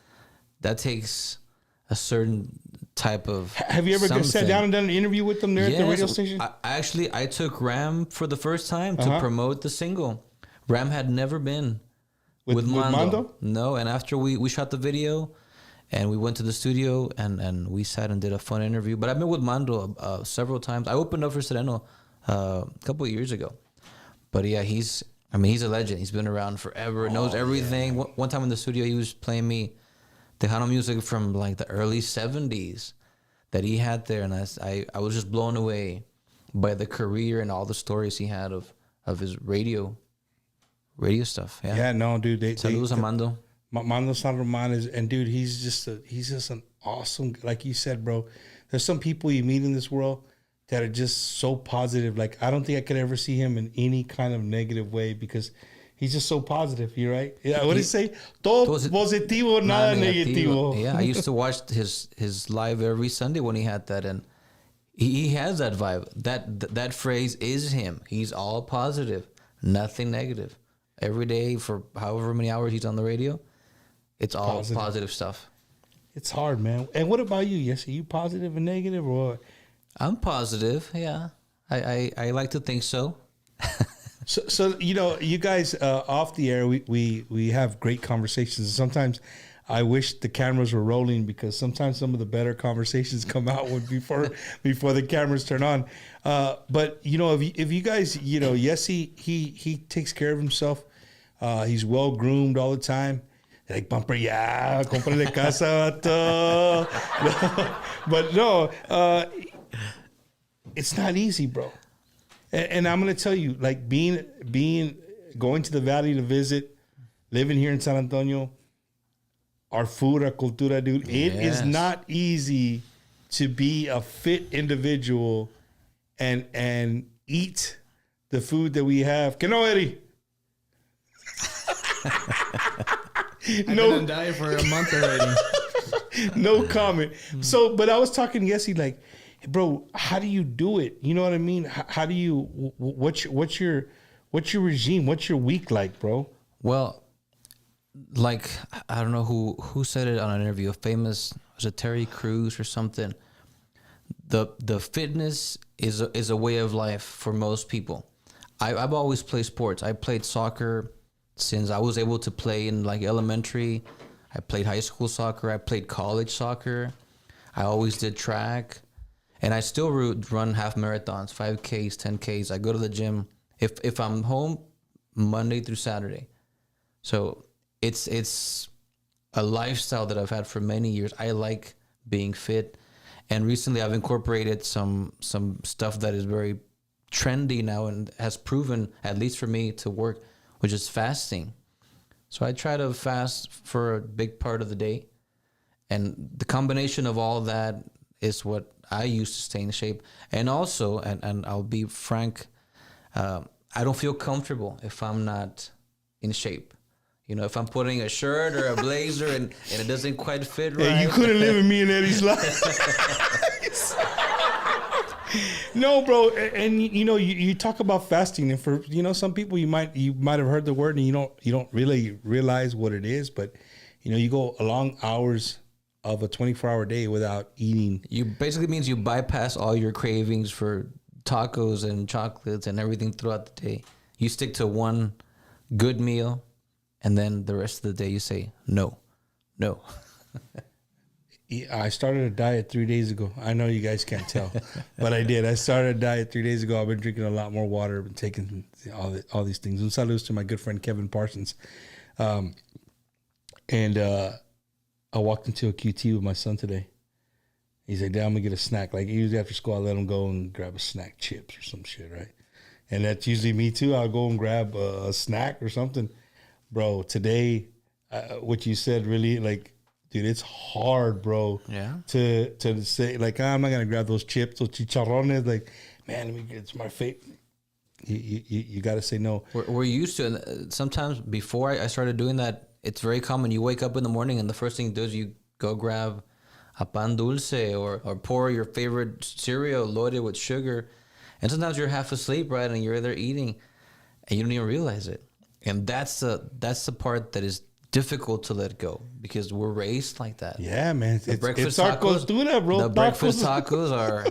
takes a certain type of. Have you ever sat down and done an interview with them there at the radio station? I took Ram for the first time to promote the single. Ram had never been with Mando. No, and after we shot the video and we went to the studio and we sat and did a fun interview. But I've been with Mando several times. I opened up for Sereno a couple of years ago. But yeah, he's a legend. He's been around forever, knows everything. Yeah. One time in the studio, he was playing me Tejano music from like the early 70s that he had there. And I was just blown away by the career and all the stories he had of his radio stuff. Yeah, no, dude. Saludos a Mando. Mando San Roman is, and dude, he's just an awesome, like you said, bro. There's some people you meet in this world that are just so positive. Like, I don't think I could ever see him in any kind of negative way because he's just so positive. You're right. Yeah. What did he say? Todo positivo, nada negativo. Yeah. I used to watch his live every Sunday when he had that. And he has that vibe. That phrase is him. He's all positive, nothing negative. Every day for however many hours he's on the radio, it's all positive stuff. It's hard, man. And what about you? Yes, are you positive and negative, or? I'm positive. Yeah, I like to think so. So you know, you guys off the air, we have great conversations. Sometimes I wish the cameras were rolling because sometimes some of the better conversations come out before the cameras turn on. But you know, if you guys, you know, Yeisi, he takes care of himself. He's well groomed all the time. Like, bumper, yeah, cómprale casa, vato. But no, it's not easy, bro. And I'm gonna tell you, like going to the valley to visit, living here in San Antonio, our food, our cultura, dude. It is not easy to be a fit individual and eat the food that we have. Que no, Eddie? I've been on diet for a month already. No comment. So, but I was talking to Yeisi, like, hey, bro, how do you do it? You know what I mean? How do you? What's your regime? What's your week like, bro? Well, like, I don't know who said it on an interview. A famous, was it Terry Crews or something? The fitness is a way of life for most people. I've always played sports. I played soccer since I was able to play in like elementary. I played high school soccer. I played college soccer. I always did track. and I still run half marathons, 5Ks, 10Ks. I go to the gym if I'm home Monday through Saturday. So it's a lifestyle that I've had for many years. I like being fit, and recently I've incorporated some stuff that is very trendy now and has proven, at least for me, to work, which is fasting. So I try to fast for a big part of the day, and the combination of all that is what I use to stay in shape. And also, and I'll be frank, I don't feel comfortable if I'm not in shape. You know, if I'm putting a shirt or a blazer and it doesn't quite fit right. Hey, you couldn't live in me and Eddie's life. No, bro. And you know, you talk about fasting, and for some people, you might have heard the word and you don't really realize what it is. But you go a long hours of a 24-hour day without eating. You basically means you bypass all your cravings for tacos and chocolates and everything throughout the day. You stick to one good meal, and then the rest of the day you say no. I started a diet 3 days ago. I know you guys can't tell, but I did. I started a diet 3 days ago. I've been drinking a lot more water. I've been taking all these things. And salutes to my good friend Kevin Parsons. And I walked into a QT with my son today. He's like, "Dad, I'm gonna get a snack." Like usually after school, I let him go and grab a snack, chips or some shit, right? And that's usually me too. I'll go and grab a snack or something. Bro, today, what you said really, like, dude, it's hard, bro. Yeah. To say, like, I'm not gonna grab those chips, those chicharrones. Like, man, let me get, it's my favorite. You got to say no. We're used to it. And sometimes before I started doing that, it's very common. You wake up in the morning and the first thing you do is you go grab a pan dulce or pour your favorite cereal loaded with sugar. And sometimes you're half asleep, right? And you're there eating and you don't even realize it. And that's the part that is difficult to let go because we're raised like that. Yeah, man. Breakfast tacos do that, bro. The breakfast tacos are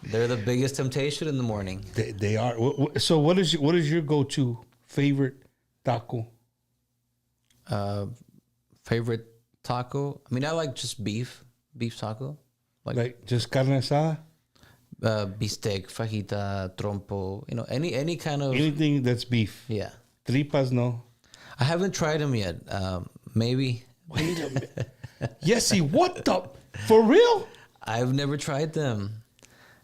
they're the biggest temptation in the morning. They are. So what is your go-to favorite taco? Favorite taco? I mean, I like just beef taco. Like just carne asada? Bistec, fajita, trompo, any kind of... Anything that's beef. Yeah. Tripas, no? I haven't tried them yet. Maybe. Wait a minute. Yeisi, what the... For real? I've never tried them.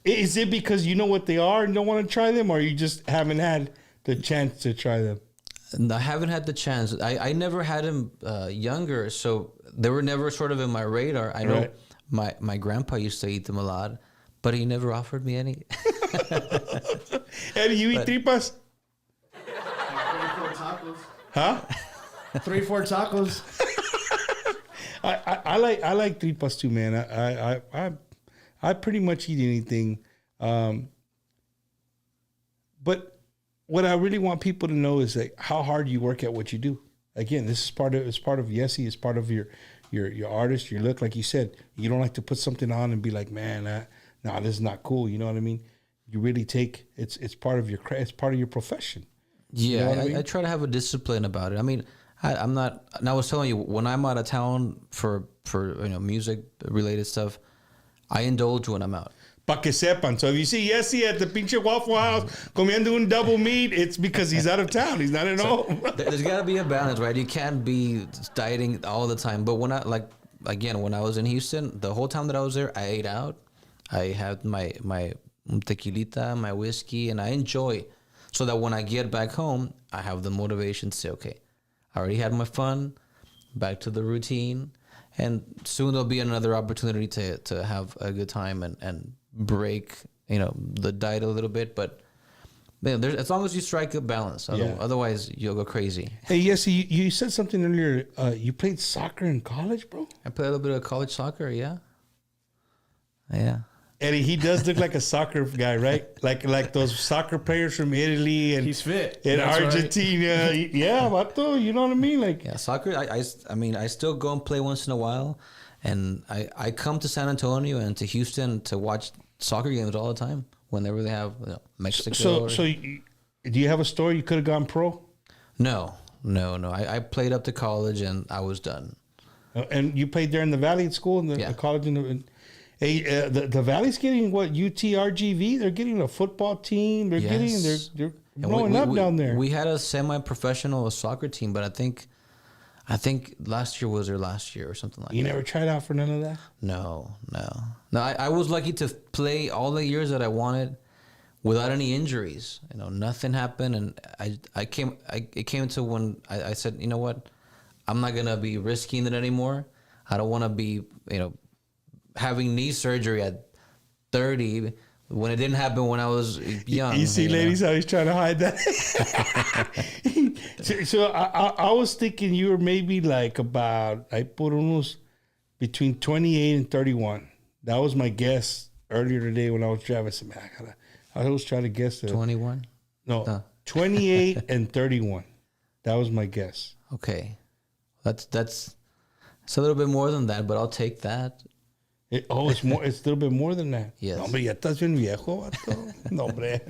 Is it because you know what they are and don't want to try them, or you just haven't had the chance to try them? I haven't had the chance. I never had them younger, so they were never sort of in my radar. I know my grandpa used to eat them a lot, but he never offered me any. Eddie, you eat tripas? 3-4 tacos. Huh? 3-4 tacos. I like tripas too, man. I pretty much eat anything. But what I really want people to know is like how hard you work at what you do. Again, this is part of Yeisi. It's part of your artist, your look. Like you said, you don't like to put something on and be like, man, no, this is not cool. You know what I mean? You really take it's part of it's part of your profession. Yeah, you know what I mean? I try to have a discipline about it. I mean, I'm not. And I was telling you, when I'm out of town for music related stuff, I indulge when I'm out. Pa que sepan. So if you see Yeisi at the pinche Waffle House comiendo un double meat, it's because he's out of town. He's not at home. There's got to be a balance, right? You can't be dieting all the time. But when when I was in Houston, the whole time that I was there, I ate out. I had my tequilita, my whiskey, and I enjoy. So that when I get back home, I have the motivation to say, okay, I already had my fun, back to the routine. And soon there'll be another opportunity to have a good time and break, the diet a little bit. But as long as you strike a balance, otherwise you'll go crazy. Hey, Yeisi, you said something earlier. You played soccer in college, bro? I played a little bit of college soccer, yeah. Yeah. Eddie, he does look like a soccer guy, right? Like those soccer players from Italy and He's fit. in That's Argentina. right. Yeah, vato, you know what I mean? Like, yeah, soccer. I mean, I still go and play once in a while, and I come to San Antonio and to Houston to watch soccer games all the time whenever they have Mexico. So do you have a story? You could have gone pro. No. I played up to college and I was done. And you played there in the Valley at school, in the college, Hey, the Valley's getting what, UTRGV? They're getting a football team. They're Yes. they're And growing up down there. We had a semi-professional soccer team, but I think last year was their last year or something like You that. never tried out for none of that? No. I was lucky to play all the years that I wanted without any injuries. Nothing happened, and it came to when I said, you know what, I'm not gonna be risking it anymore. I don't want to be, having knee surgery at 30 when it didn't happen when I was young. You see, ladies, how he's trying to hide that. so I was thinking you were maybe like about, I put unos between 28 and 31. That was my guess earlier today when I was driving. I was trying to guess. 21? No, 28 and 31. That was my guess. Okay. It's a little bit more than that, but I'll take that. It's more. It's a little bit more than that. Yes. No, hombre, ya estás bien viejo, vato. No, hombre.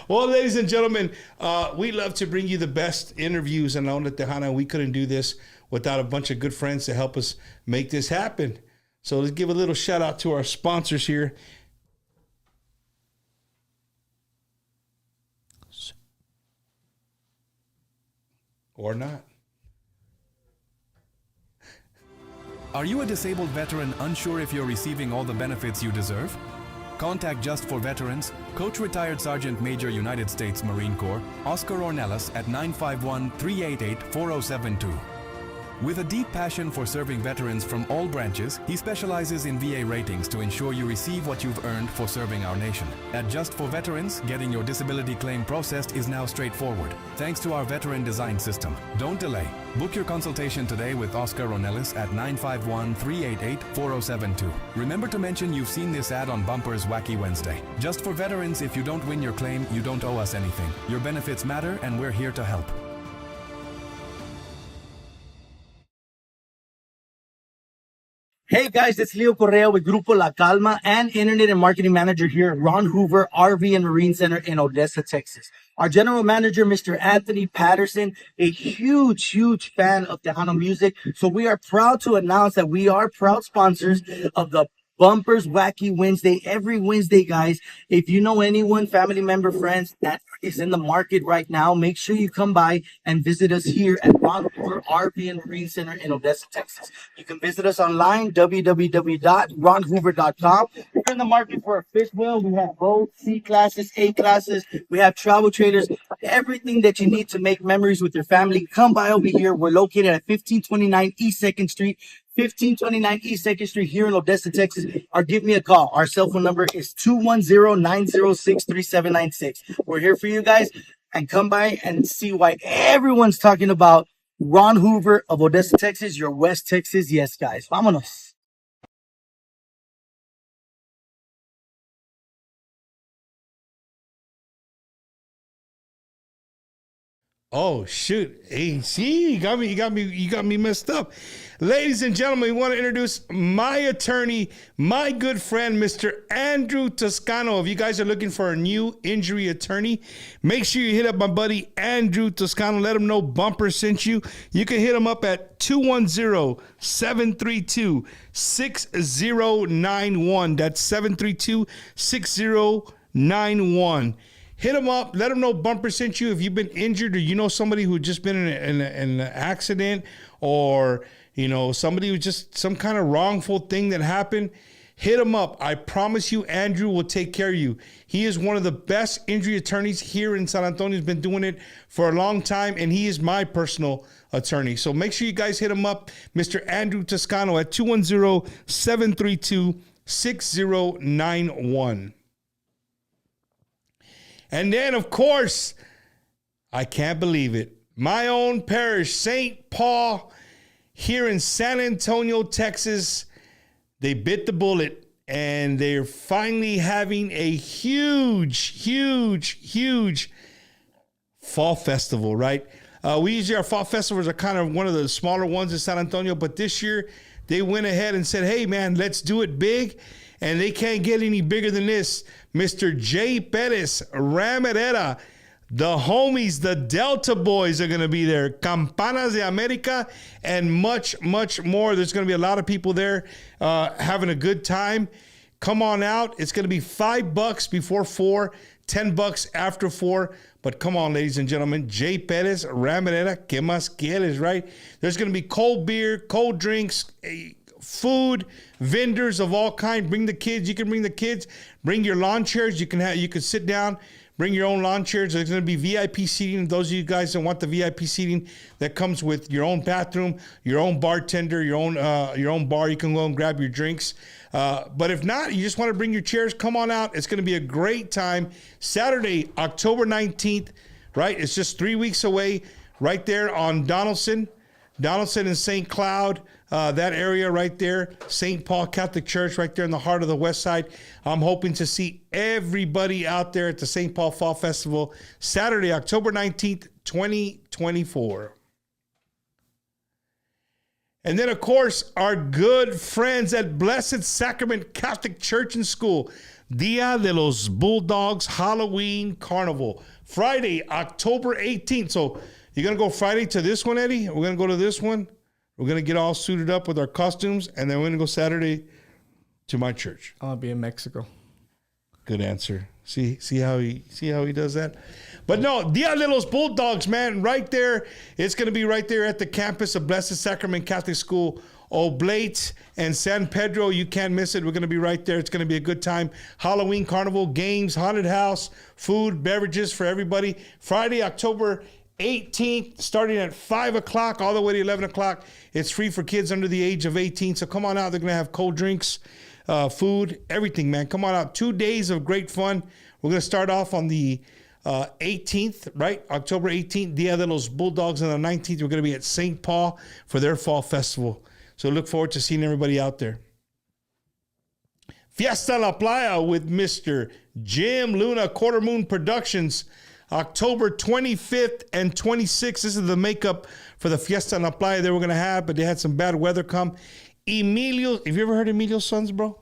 Well, ladies and gentlemen, we love to bring you the best interviews in La Onda Tejana. We couldn't do this without a bunch of good friends to help us make this happen. So let's give a little shout out to our sponsors here. Or not. Are you a disabled veteran unsure if you're receiving all the benefits you deserve? Contact Just for Veterans, Coach Retired Sergeant Major United States Marine Corps, Oscar Ornelas at 951-388-4072. With a deep passion for serving veterans from all branches, he specializes in VA ratings to ensure you receive what you've earned for serving our nation. At Just for Veterans, getting your disability claim processed is now straightforward, thanks to our veteran design system. Don't delay. Book your consultation today with Oscar Ornelas at 951-388-4072. Remember to mention you've seen this ad on Bumper's Wacky Wednesday. Just for Veterans, if you don't win your claim, you don't owe us anything. Your benefits matter, and we're here to help. Hey guys, it's Leo Correa with Grupo La Calma and Internet and Marketing Manager here at Ron Hoover RV and Marine Center in Odessa, Texas. Our General Manager, Mr. Anthony Patterson, a huge fan of Tejano music. So we are proud to announce that we are proud sponsors of the Bumpers Wacky Wednesday. Every Wednesday, guys, if you know anyone, family member, friends that is in the market right now, make sure you come by and visit us here at Ron Hoover RV and Marine Center in Odessa, Texas. You can visit us online, www.ronhoover.com. If you're in the market for a fifth wheel, we have both C classes, A classes. We have travel trailers, everything that you need to make memories with your family. Come by over here. We're located at 1529 East 2nd Street. 1529 East 2nd Street here in Odessa, Texas, or give me a call. Our cell phone number is 210-906-3796. We're here for you guys, and come by and see why everyone's talking about Ron Hoover of Odessa, Texas, your West Texas. Yes, guys. Vámonos. Oh shoot! Hey, see, you got me messed up. Ladies and gentlemen, we want to introduce my attorney, my good friend, Mr. Andrew Toscano. If you guys are looking for a new injury attorney, make sure you hit up my buddy Andrew Toscano. Let him know Bumper sent you. You can hit him up at 210-732-6091. That's 732-6091. Hit them up. Let them know Bumper sent you. If you've been injured, or you know somebody who just been in an accident, or you know somebody who just some kind of wrongful thing that happened, hit them up. I promise you, Andrew will take care of you. He is one of the best injury attorneys here in San Antonio. He's been doing it for a long time, and he is my personal attorney. So make sure you guys hit him up, Mr. Andrew Toscano, at 210-732-6091. And then, of course, I can't believe it, my own parish, St. Paul, here in San Antonio, Texas, they bit the bullet, and they're finally having a huge fall festival, right? We usually, our fall festivals are kind of one of the smaller ones in San Antonio, but this year they went ahead and said, hey, man, let's do it big. And they can't get any bigger than this. Mr. J. Perez Ramirera, The homies, the Delta Boys are going to be there. Campanas de America and much, much more. There's going to be a lot of people there having a good time. Come on out. It's going to be $5 before 4, $10 after 4. But come on, ladies and gentlemen. Jay Perez, Ramirera, ¿qué más quieres, right? There's going to be cold beer, cold drinks, food, vendors of all kinds. Bring the kids. You can bring the kids. Bring your lawn chairs. You can sit down. Bring your own lawn chairs. There's going to be VIP seating. Those of you guys that want the VIP seating, that comes with your own bathroom, your own bartender, your own bar. You can go and grab your drinks. But if not, you just want to bring your chairs, come on out. It's going to be a great time. Saturday, October 19th, right? It's just 3 weeks away, right there on Donaldson and St. Cloud. That area right there, St. Paul Catholic Church, right there in the heart of the West Side. I'm hoping to see everybody out there at the St. Paul Fall Festival, Saturday, October 19th, 2024. And then, of course, our good friends at Blessed Sacrament Catholic Church and School, Dia de los Bulldogs Halloween Carnival, Friday, October 18th. So you're going to go Friday to this one, Eddie? We're going to go to this one. We're going to get all suited up with our costumes, and then we're going to go Saturday to my church. I'll be in Mexico. Good answer. See how he does that? But no, Dia de los Bulldogs, man, right there. It's going to be right there at the campus of Blessed Sacrament Catholic School, Oblate and San Pedro. You can't miss it. We're going to be right there. It's going to be a good time. Halloween carnival, games, haunted house, food, beverages for everybody. Friday, October 18th, starting at 5 o'clock all the way to 11 o'clock. It's free for kids under the age of 18. So come on out. They're going to have cold drinks, food, everything, man. Come on out. 2 days of great fun. We're going to start off on the 18th, right? October 18th, Dia de los Bulldogs. And the 19th, we're going to be at St. Paul for their fall festival. So look forward to seeing everybody out there. Fiesta La Playa with Mr. Jim Luna, Quarter Moon Productions, October 25th and 26th. This is the makeup for the Fiesta La Playa they were going to have, but they had some bad weather come. Emilio, have you ever heard Emilio's Sons, bro?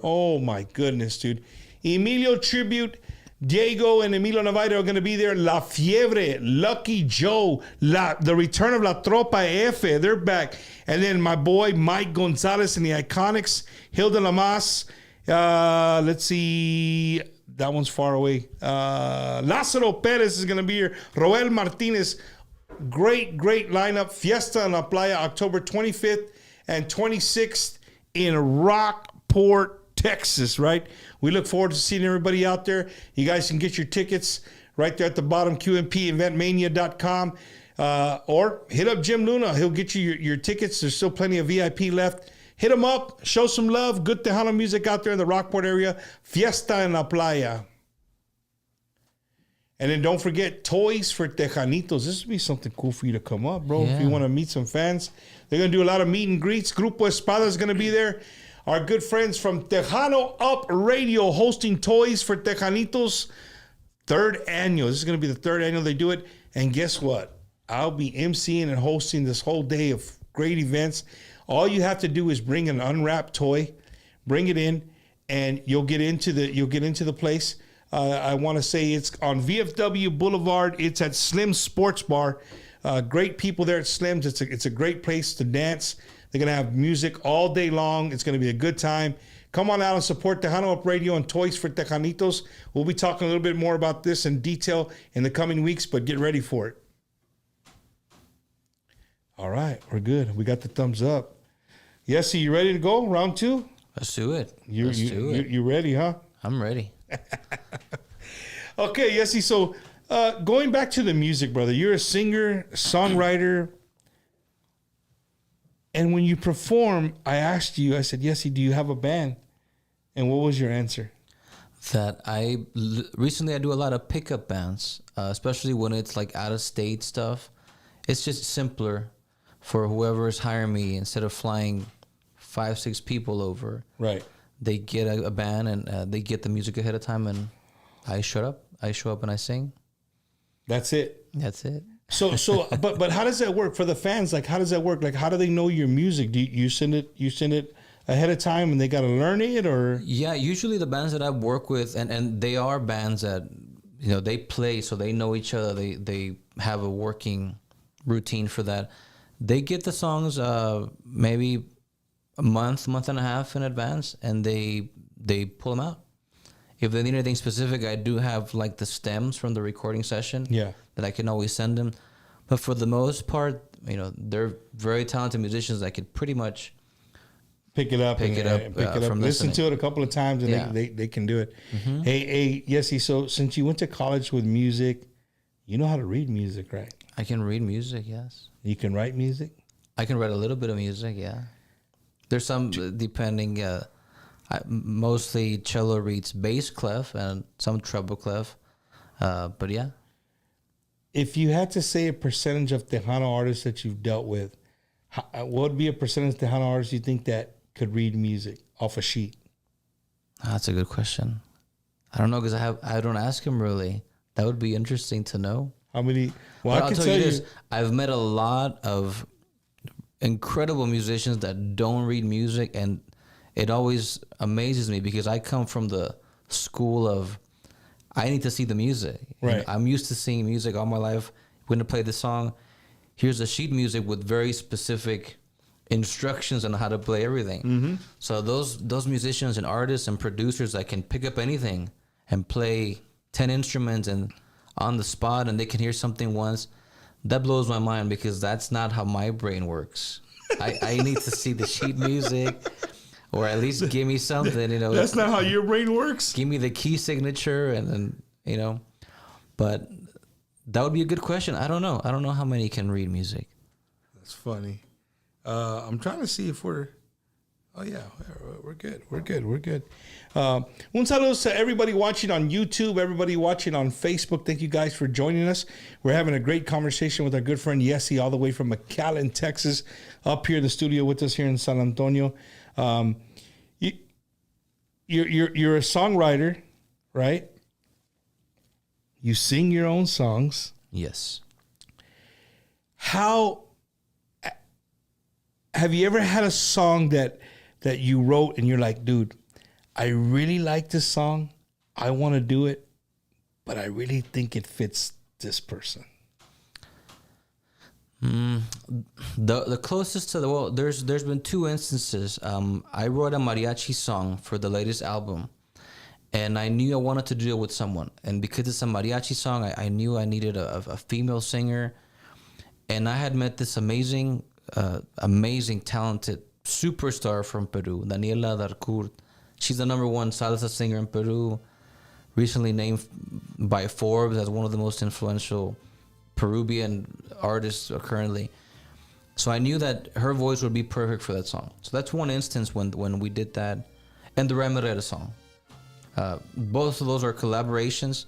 Oh, my goodness, dude. Emilio Tribute, Diego and Emilio Navarro are going to be there. La Fiebre, Lucky Joe, the return of La Tropa F, they're back. And then my boy Mike Gonzalez and the Iconics, Hilda Lamas. Let's see. That one's far away. Lázaro Perez is going to be here. Roel Martinez. Great lineup. Fiesta en La Playa, October 25th and 26th in Rockport, Texas, right? We look forward to seeing everybody out there. You guys can get your tickets right there at the bottom, QMPEventmania.com. Or hit up Jim Luna. He'll get you your tickets. There's still plenty of VIP left. Hit him up. Show some love. Good Tejano music out there in the Rockport area. Fiesta en La Playa. And then don't forget Toys for Tejanitos. This would be something cool for you to come up, bro. Yeah. If you want to meet some fans. They're going to do a lot of meet and greets. Grupo Espada is going to be there. Our good friends from Tejano Up Radio hosting Toys for Tejanitos. 3rd annual. This is going to be the 3rd annual they do it. And guess what? I'll be emceeing and hosting this whole day of great events. All you have to do is bring an unwrapped toy, bring it in, and you'll get into the place. I want to say it's on VFW Boulevard. It's at Slim's Sports Bar. Great people there at Slim's. It's a great place to dance. They're going to have music all day long. It's going to be a good time. Come on out and support Tejano Up Radio and Toys for Tejanitos. We'll be talking a little bit more about this in detail in the coming weeks, but get ready for it. All right, we're good. We got the thumbs up. Yeisi, you ready to go? Round 2? Let's do it. You ready, huh? I'm ready. Okay, Yeisi, so going back to the music, brother, you're a singer, songwriter, and when you perform, I asked you, I said, Yeisi, do you have a band? And what was your answer? That recently I do a lot of pickup bands, especially when it's like out of state stuff. It's just simpler for whoever is hiring me. Instead of flying 5-6 people over, right? They get a band and they get the music ahead of time, and I show up and I sing. That's it. So, but how does that work for the fans? Like, how does that work? Like, how do they know your music? Do you send it ahead of time and they got to learn it, or? Yeah, usually the bands that I work with, and they are bands that, they play, so they know each other. They have a working routine for that. They get the songs maybe a month and a half in advance, and they pull them out. If they need anything specific, I do have like the stems from the recording session. Yeah. That I can always send them. But for the most part, they're very talented musicians that could pretty much pick it up, from listen listening. to it a couple of times, and they can do it. Hey, Yeisi, so since you went to college with music, you know how to read music, right? I can read music, yes. You can write music? I can write a little bit of music, yeah. There's some, depending, mostly cello reads bass clef and some treble clef, but yeah. If you had to say a percentage of Tejano artists that you've dealt with, what would be a percentage of Tejano artists you think that could read music off a sheet? That's a good question. I don't know, because I don't ask him really. That would be interesting to know. How many? Well, I'll tell you this. I've met a lot of incredible musicians that don't read music, and it always amazes me because I come from the school of I need to see the music. Right. I'm used to seeing music all my life. When to play the song, here's a sheet music with very specific instructions on how to play everything. So those musicians and artists and producers that can pick up anything and play 10 instruments and on the spot, and they can hear something once, that blows my mind because that's not how my brain works. I need to see the sheet music, or at least give me something, That's not how your brain works? Give me the key signature, and then, but that would be a good question. I don't know how many can read music. That's funny. I'm trying to see if we're... Oh, yeah, we're good. We're good. Un saludo to everybody watching on YouTube, everybody watching on Facebook. Thank you guys for joining us. We're having a great conversation with our good friend Yeisi, all the way from McAllen, Texas, up here in the studio with us here in San Antonio. You're a songwriter, right? You sing your own songs. Yes. How have you ever had a song that you wrote and you're like, dude, I really like this song. I want to do it, but I really think it fits this person? The closest to there's been two instances. I wrote a mariachi song for the latest album, and I knew I wanted to do it with someone. And because it's a mariachi song, I knew I needed a female singer. And I had met this amazing, talented superstar from Peru, Daniela Darcourt. She's the #1 salsa singer in Peru, recently named by Forbes as one of the most influential Peruvian artists currently. So I knew that her voice would be perfect for that song. So that's one instance when we did that. And the Remerera song. Both of those are collaborations.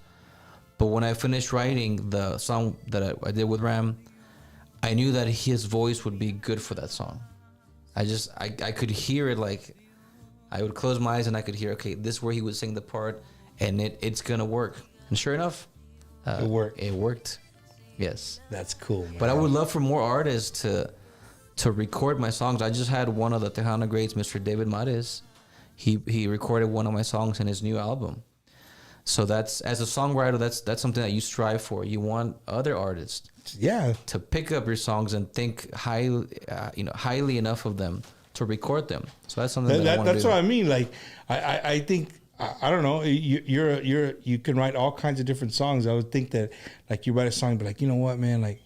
But when I finished writing the song that I did with Ram, I knew that his voice would be good for that song. I could hear it, like I would close my eyes and I could hear, okay, this is where he would sing the part, and it's gonna work. And sure enough, it worked. It worked. Yes. That's cool, man. But I would love for more artists to record my songs. I just had one of the Tejano greats, Mr. David Mares. He recorded one of my songs in his new album. So that's, as a songwriter, that's something that you strive for. You want other artists, to pick up your songs and think highly enough of them to record them. So that's something that I want to do. That's what I mean. Like I think I don't know. You can write all kinds of different songs. I would think that like you write a song, but like, you know what, man, like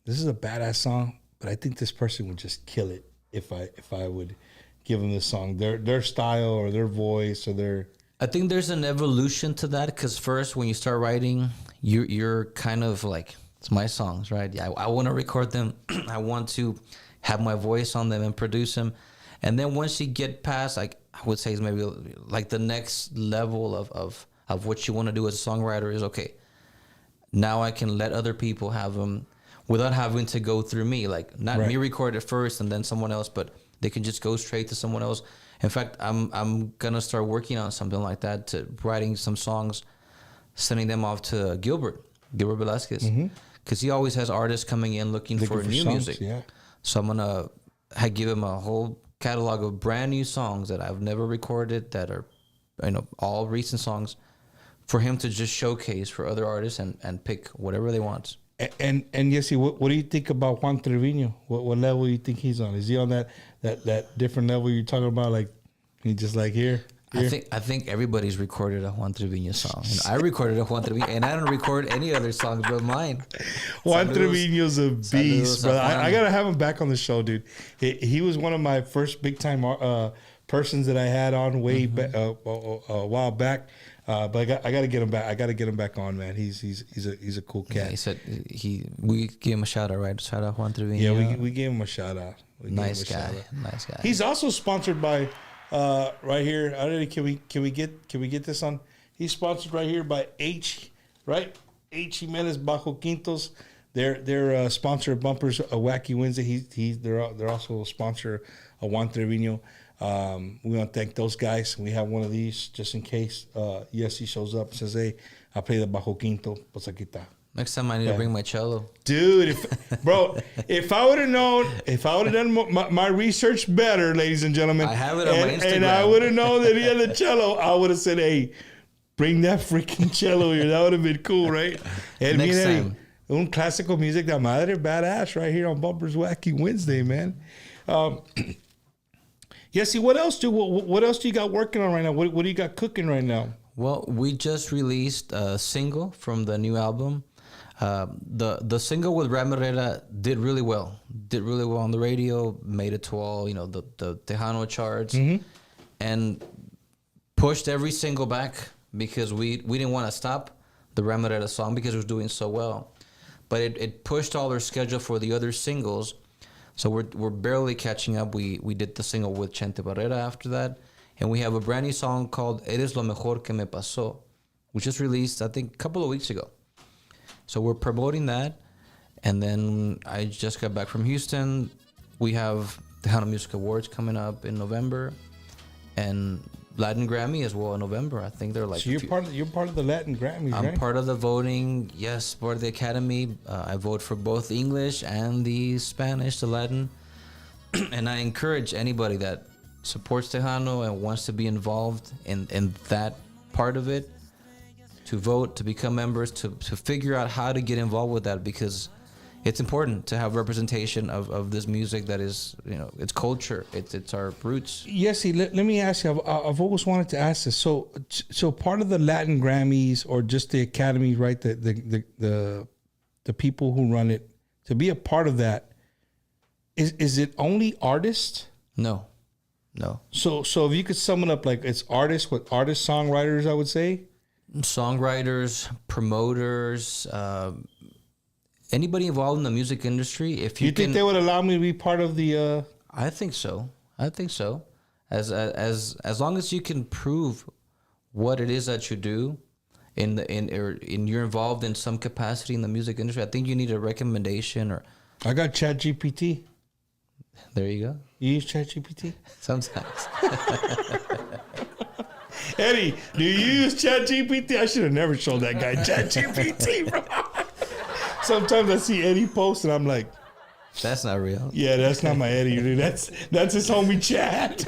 this is a badass song, but I think this person would just kill it if I would give them this song, their style or their voice or their. I think there's an evolution to that, because first when you start writing, you're kind of like, it's my songs, right? Yeah, I want to record them. I want to have my voice on them and produce them. And then once you get past, like I would say, is maybe like the next level of what you want to do as a songwriter is, okay, now I can let other people have them without having to go through me. Like not me record it first and then someone else, but they can just go straight to someone else. In fact, I'm gonna start working on something like that, to writing some songs, sending them off to Gilbert Velasquez, because he always has artists coming in looking for new songs, music. Yeah. So I'm gonna give him a whole catalog of brand new songs that I've never recorded, that are all recent songs, for him to just showcase for other artists and pick whatever they want. And Yeisi, what do you think about Juan Trevino? What level do you think he's on? Is he on that different level you're talking about? Like he just like here? I think everybody's recorded a Juan Trevino song. You know, I recorded a Juan Trevino, and I don't record any other songs but mine. Juan Trevino's a beast, brother. I gotta have him back on the show, dude. He was one of my first big time persons that I had on way a while back. But I gotta get him back. I gotta get him back on, man. He's a cool cat. Yeah, he said we gave him a shout out, right? Shout out Juan Trevino. Yeah, we gave him a shout out. Nice guy. He's also sponsored by right here. I don't know, can we get this on? He's sponsored right here by H Jimenez Bajo Quintos. They're a sponsor of Bumpers Wacky Wednesday. They're also a sponsor of Juan Trevino. We want to thank those guys. We have one of these just in case Yeisi shows up and says, "Hey, I play the Bajo Quinto." Pues aquí está. Next time I need to bring my cello. Dude, if I would have done my research better, ladies and gentlemen, I have it on my Instagram. And I would have known that he had the cello, I would have said, "Hey, bring that freaking cello here." That would have been cool, right? And next time. Un clásico music de madre, badass, right here on Bumpers Wacky Wednesday, man. Yeisi, what else do you got working on right now? What do you got cooking right now? Well, we just released a single from the new album. The single with Ramirera did really well on the radio, made it to all the Tejano charts, and pushed every single back because we didn't want to stop the Ramirera song because it was doing so well, but it pushed all our schedule for the other singles. So we're barely catching up. We did the single with Chente Barrera after that, and we have a brand new song called Eres lo mejor que me pasó, which just released I think a couple of weeks ago. So we're promoting that, and then I just got back from Houston. We have the Tejano Music Awards coming up in November, and Latin Grammy as well in November. I think they're like. So you're part of the Latin Grammys, right? I'm part of the voting. Yes, part of the Academy. I vote for both the English and the Spanish, the Latin, and I encourage anybody that supports Tejano and wants to be involved in that part of it to vote, to become members, to figure out how to get involved with that, because it's important to have representation of this music that is, it's culture, it's our roots. Yeisi, let me ask you, I've always wanted to ask this. So part of the Latin Grammys or just the Academy, right? The people who run it, to be a part of that, is it only artists? No. So if you could sum it up, like it's artists, songwriters, I would say. Songwriters, promoters, anybody involved in the music industry. If you think they would allow me to be part of the? I think so. As long as you can prove what it is that you do, in you're involved in some capacity in the music industry. I think you need a recommendation or. I got ChatGPT. There you go. You use ChatGPT? Sometimes. Eddie, do you use ChatGPT? I should have never showed that guy ChatGPT, bro. Sometimes I see Eddie post and I'm like, that's not real. Yeah, that's not my Eddie. Dude. That's his homie Chat.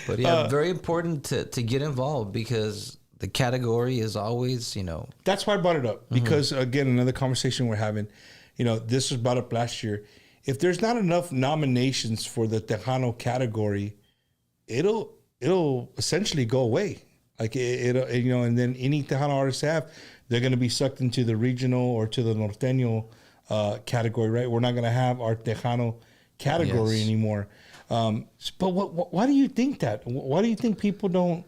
But yeah, very important to get involved because the category is always, That's why I brought it up. Because again, another conversation we're having, this was brought up last year. If there's not enough nominations for the Tejano category, it'll essentially go away. Like and then any Tejano artists they're going to be sucked into the regional or to the norteño category, right? We're not going to have our Tejano category anymore. But why do you think that? Why do you think people don't?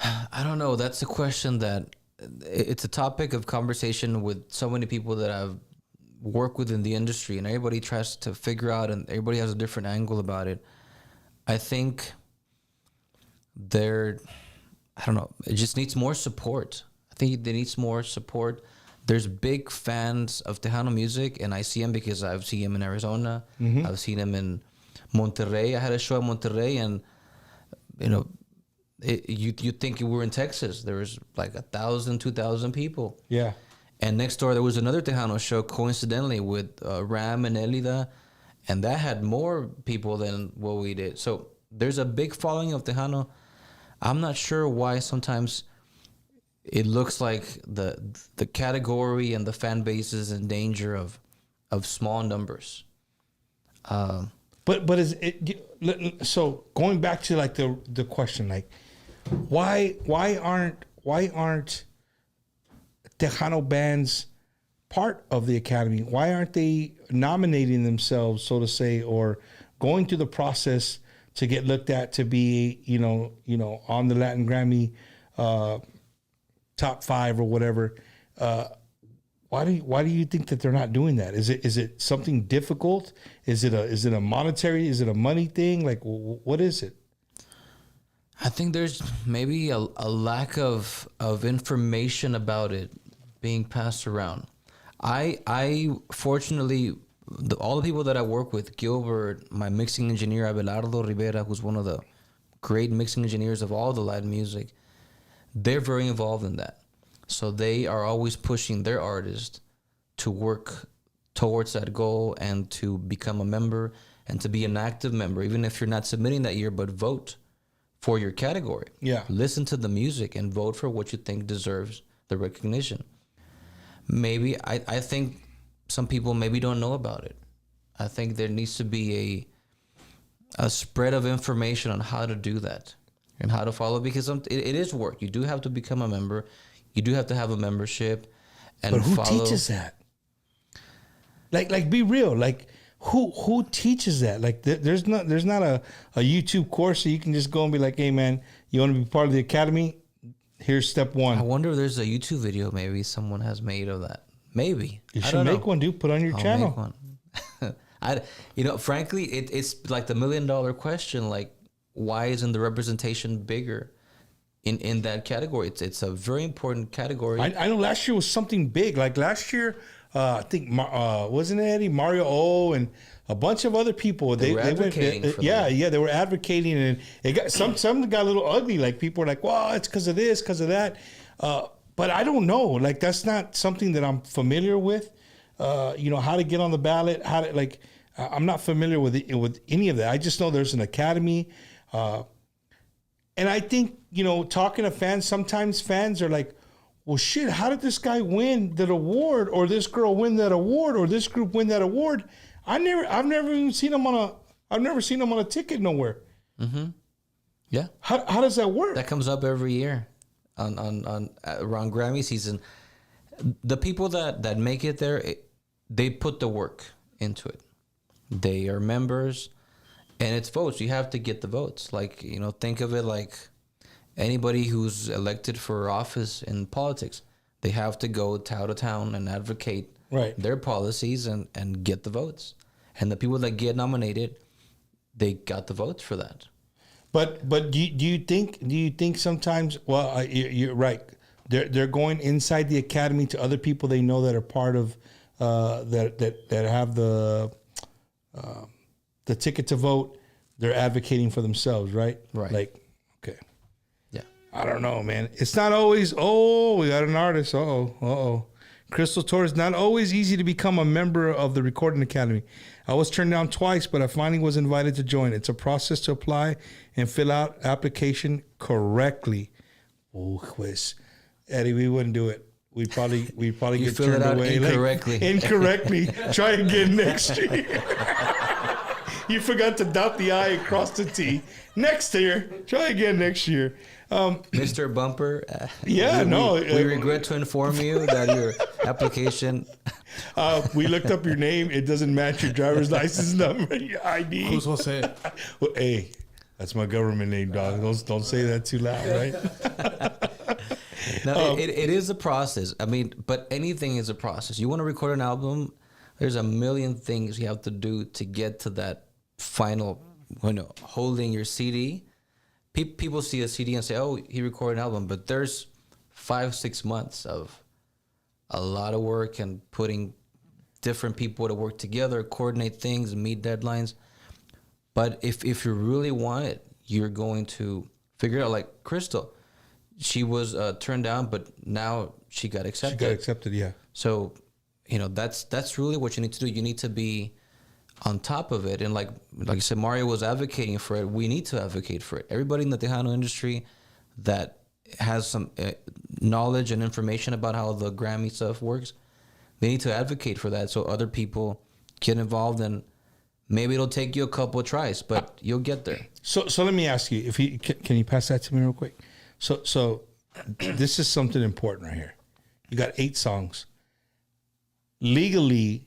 I don't know. That's a question that it's a topic of conversation with so many people that I've worked with in the industry, and everybody tries to figure out, and everybody has a different angle about it. I think I don't know. It just needs more support. I think it needs more support. There's big fans of Tejano music, and I see them because I've seen them in Arizona. I've seen them in Monterrey. I had a show in Monterrey, and you think you were in Texas. There was like 1,000, 2,000 people. Yeah. And next door there was another Tejano show, coincidentally, with Ram and Elida, and that had more people than what we did. So there's a big following of Tejano. I'm not sure why sometimes it looks like the category and the fan base is in danger of small numbers. But is it so? Going back to like the question, like why aren't Tejano bands part of the Academy? Why aren't they nominating themselves, so to say, or going through the process to get looked at to be, on the Latin Grammy top 5 or whatever? Why do you think that they're not doing that? Is it something difficult? Is it a monetary? Is it a money thing? Like, what is it? I think there's maybe a lack of information about it being passed around. I fortunately, all the people that I work with, Gilbert, my mixing engineer, Abelardo Rivera, who's one of the great mixing engineers of all the Latin music, they're very involved in that. So they are always pushing their artists to work towards that goal and to become a member and to be an active member, even if you're not submitting that year, but vote for your category. Yeah. Listen to the music and vote for what you think deserves the recognition. Maybe, I think some people maybe don't know about it. I think there needs to be a spread of information on how to do that and how to follow, because it is work. You do have to become a member. You do have to have a membership and but who follow. teaches that? Like be real. Like who teaches that? Like there's not a YouTube course so you can just go and be like, hey man, you want to be part of the Academy? Here's step 1. I wonder if there's a YouTube video maybe someone has made of that. Maybe you should make one, dude. Put on your channel. Make one. Frankly, it's like the $1 million question. Like, why isn't the representation bigger in that category? It's a very important category. I know last year was something big. Like last year, I think wasn't it Eddie, Mario O, and a bunch of other people. They were advocating for that. Yeah, they were advocating, and it got some got a little ugly. Like people were like, "Well, it's because of this, because of that." But I don't know. Like that's not something that I'm familiar with. How to get on the ballot, how to like. I'm not familiar with any of that. I just know there's an Academy, and I think talking to fans, sometimes fans are like, well, shit, how did this guy win that award, or this girl win that award, or this group win that award? I've never even seen them on a ticket nowhere. Mm-hmm. Yeah. How does that work? That comes up every year on around Grammy season. The people that make it there, they put the work into it. They are members, and it's votes. You have to get the votes. Like, think of it like anybody who's elected for office in politics. They have to go town to town and advocate their policies and get the votes. And the people that get nominated, they got the votes for that. But do you think sometimes? Well, you're right. They're going inside the Academy to other people they know that are part of that have the ticket to vote. They're advocating for themselves, right? Right. Like, okay. Yeah. I don't know, man. It's not always. Oh, we got an artist. Crystal Torres. Not always easy to become a member of the Recording Academy. I was turned down twice, but I finally was invited to join. It's a process to apply and fill out application correctly. Oh, quiz, Eddie, we wouldn't do it. We'd probably get turned away incorrectly. Try again next year. You forgot to dot the I and cross the T. Next year, try again next year. Mr. Bumper. We regret to inform you that your application. We looked up your name. It doesn't match your driver's license number, your ID. Who's Jose? Well, hey, that's my government name, dog. Don't say that too loud, right? No, it is a process. I mean, but anything is a process. You want to record an album, there's a million things you have to do to get to that final, holding your CD. People see a CD and say, oh, he recorded an album, but there's 5-6 months of a lot of work and putting different people to work together, coordinate things, meet deadlines. But if you really want it, you're going to figure it out. Like Crystal, she was turned down, but now she got accepted. She got accepted, yeah. So, that's really what you need to do. You need to be on top of it. And like I said, Mario was advocating for it. We need to advocate for it. Everybody in the Tejano industry that has some knowledge and information about how the Grammy stuff works, they need to advocate for that so other people get involved, and maybe it'll take you a couple of tries, but you'll get there. So let me ask you, if you can you pass that to me real quick? So this is something important right here. You got 8 songs. Legally,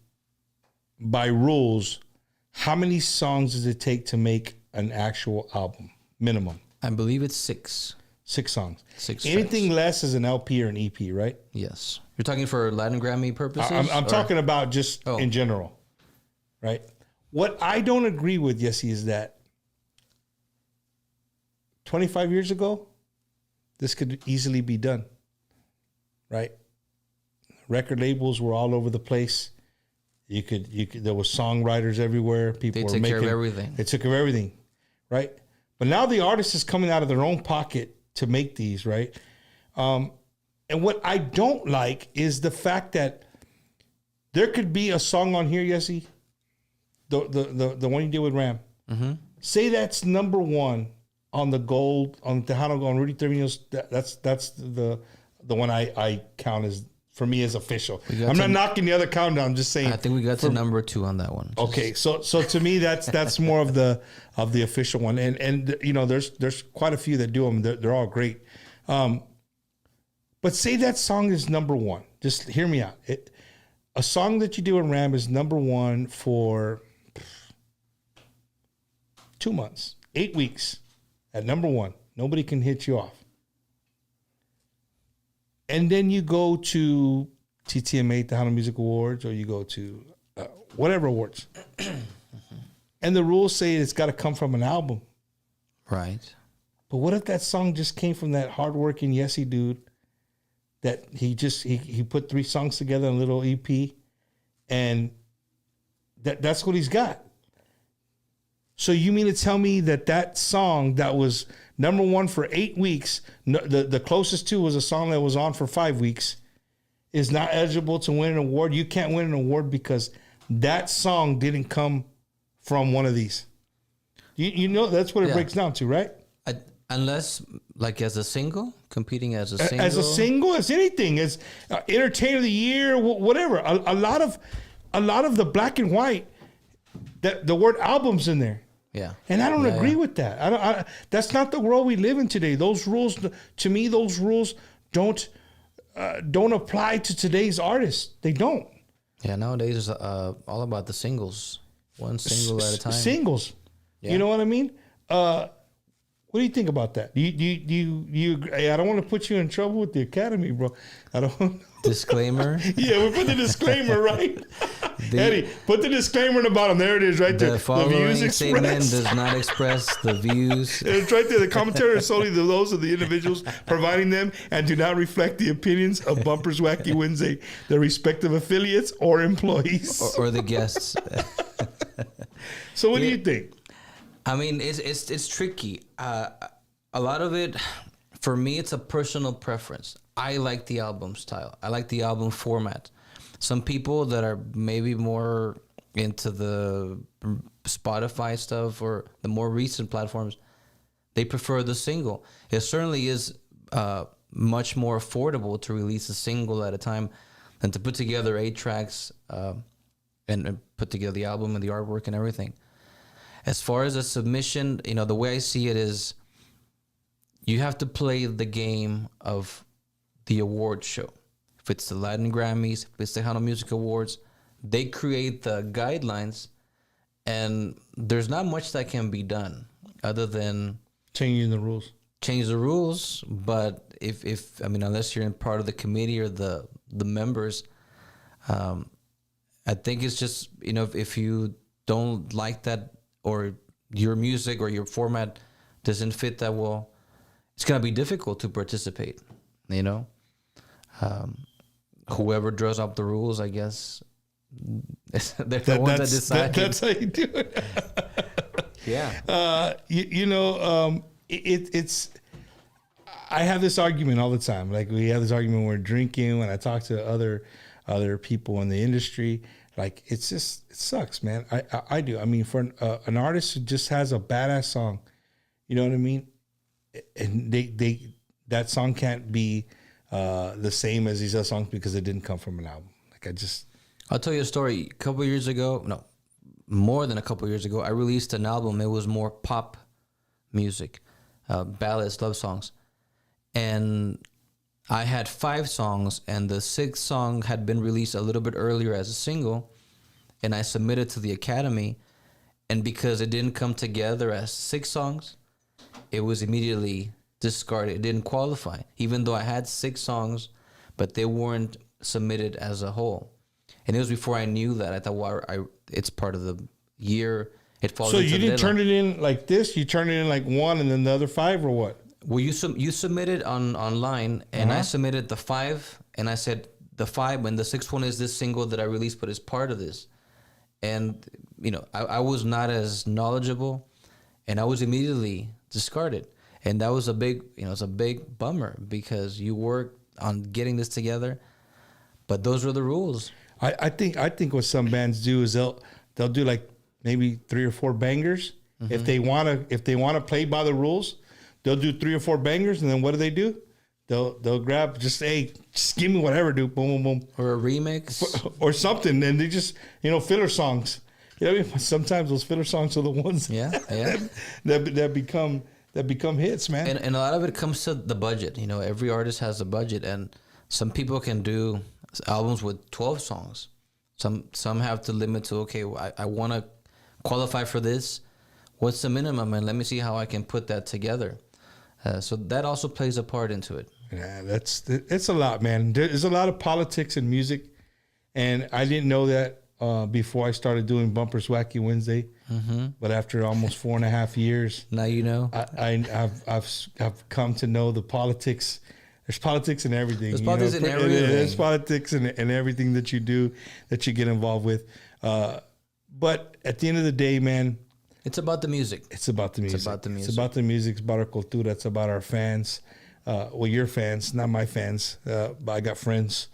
by rules, how many songs does it take to make an actual album? Minimum. I believe it's 6. 6 songs. 6 Anything tracks. less is an LP or an EP, right? Yes. You're talking for Latin Grammy purposes? I'm talking about just in general, right? What I don't agree with, Yeisi, is that 25 years ago, this could easily be done, right? Record labels were all over the place. You could there were songwriters everywhere. People They were took care making of everything. They took care of everything, right? But now the artist is coming out of their own pocket to make these, right? And what I don't like is the fact that there could be a song on here, Yeisi, the one you did with Ram. Mm-hmm. Say that's number 1 on the gold, on Tejano, on Rudy Trevino's. That's the one I count as, for me, as official. I'm not knocking the other countdown. I'm just saying. I think we got to number 2 on that one. Okay, so to me that's more of the official one, and you know there's quite a few that do them. They're all great. But say that song is number 1. Just hear me out. A song that you do in Ram is number 1 for 2 months, 8 weeks at number 1. Nobody can hit you off. And then you go to TTMA, Tejano Music Awards, or you go to whatever awards. And the rules say it's got to come from an album. Right. But what if that song just came from that hardworking Yeisi dude that he put 3 songs together in a little EP, and that's what he's got? So you mean to tell me that song that was number 1 for 8 weeks, the closest to was a song that was on for 5 weeks, is not eligible to win an award? You can't win an award because that song didn't come from one of these. You know that's what it breaks down to, right? Unless, like, as a single, competing as a single. As a single, as anything, as entertainer of the year, whatever. A lot of the black and white, that the word album's in there. Yeah. And I don't agree with that. That's not the world we live in today. Those rules, to me, don't apply to today's artists. They don't. Yeah, nowadays it's all about the singles. One single at a time. Singles. Yeah. You know what I mean? What do you think about that? Do you I don't want to put you in trouble with the Academy, bro. I don't. Disclaimer. Yeah, we put the disclaimer, right? Eddie, put the disclaimer in the bottom. There it is, right there. The following statement does not express the views. It's right there. The commentary is solely those of the individuals providing them and do not reflect the opinions of Bumpers Wacky Wednesday, their respective affiliates or employees. Or the guests. So what do you think? I mean, it's tricky. A lot of it, for me, it's a personal preference. I like the album style. I like the album format. Some people that are maybe more into the Spotify stuff or the more recent platforms, they prefer the single. It certainly is much more affordable to release a single at a time than to put together 8 tracks and put together the album and the artwork and everything. As far as a submission, you know, the way I see it is you have to play the game of the award show. If it's the Latin Grammys, if it's the Tejano Music Awards, they create the guidelines, and there's not much that can be done other than changing the rules. Change the rules, but if I mean, unless you're in part of the committee or the members, I think it's just, you know, if you don't like that, or your music or your format doesn't fit that well, it's going to be difficult to participate, you know? Whoever draws up the rules, I guess, they're the ones that decide. That's how you do it. Yeah. It's... I have this argument all the time. Like, we have this argument when we're drinking, when I talk to other people in the industry. Like, it sucks, man. I do. I mean, for an artist who just has a badass song, you know what I mean? And that song can't be the same as these other songs because it didn't come from an album. Like I'll tell you a story. A couple years ago, no, more than a couple years ago, I released an album. It was more pop music, ballads, love songs. And I had 5 songs, and the 6th song had been released a little bit earlier as a single, and I submitted to the Academy. And because it didn't come together as 6 songs, it was immediately discarded. It didn't qualify, even though I had 6 songs, but they weren't submitted as a whole. And it was before I knew that. I thought, well, it's part of the year. It falls. So into you the didn't deadline. turn it in like this? You turned it in like 1 and then the other 5, or what? Well, you submitted online, and I submitted the 5, and I said the 5, and the 6th one is this single that I released, but it's part of this. And I was not as knowledgeable, and I was immediately discarded. And that was a big, it's a big bummer because you worked on getting this together, but those were the rules. I think what some bands do is they'll do like maybe 3 or 4 bangers. Mm-hmm. If they wanna play by the rules, they'll do 3 or 4 bangers, and then what do? They'll grab just give me whatever, dude, boom, boom, boom, or a remix or something, and they just filler songs. You know what I mean? Sometimes those filler songs are the ones that become hits, man. And a lot of it comes to the budget. Every artist has a budget, and some people can do albums with 12 songs. Some have to limit to, okay, I want to qualify for this. What's the minimum? And let me see how I can put that together. So that also plays a part into it. Yeah, it's a lot, man. There's a lot of politics in music, and I didn't know that before I started doing Bumpers Wacky Wednesday. Mm-hmm. But after almost 4.5 years, now you know. I've come to know the politics. There's politics in everything. There's politics in everything. There's politics in everything that you do, that you get involved with. But at the end of the day, man, it's about the music. It's about the music. It's about the music. It's about our cultura. It's about our fans. Well, your fans, not my fans. But I got friends,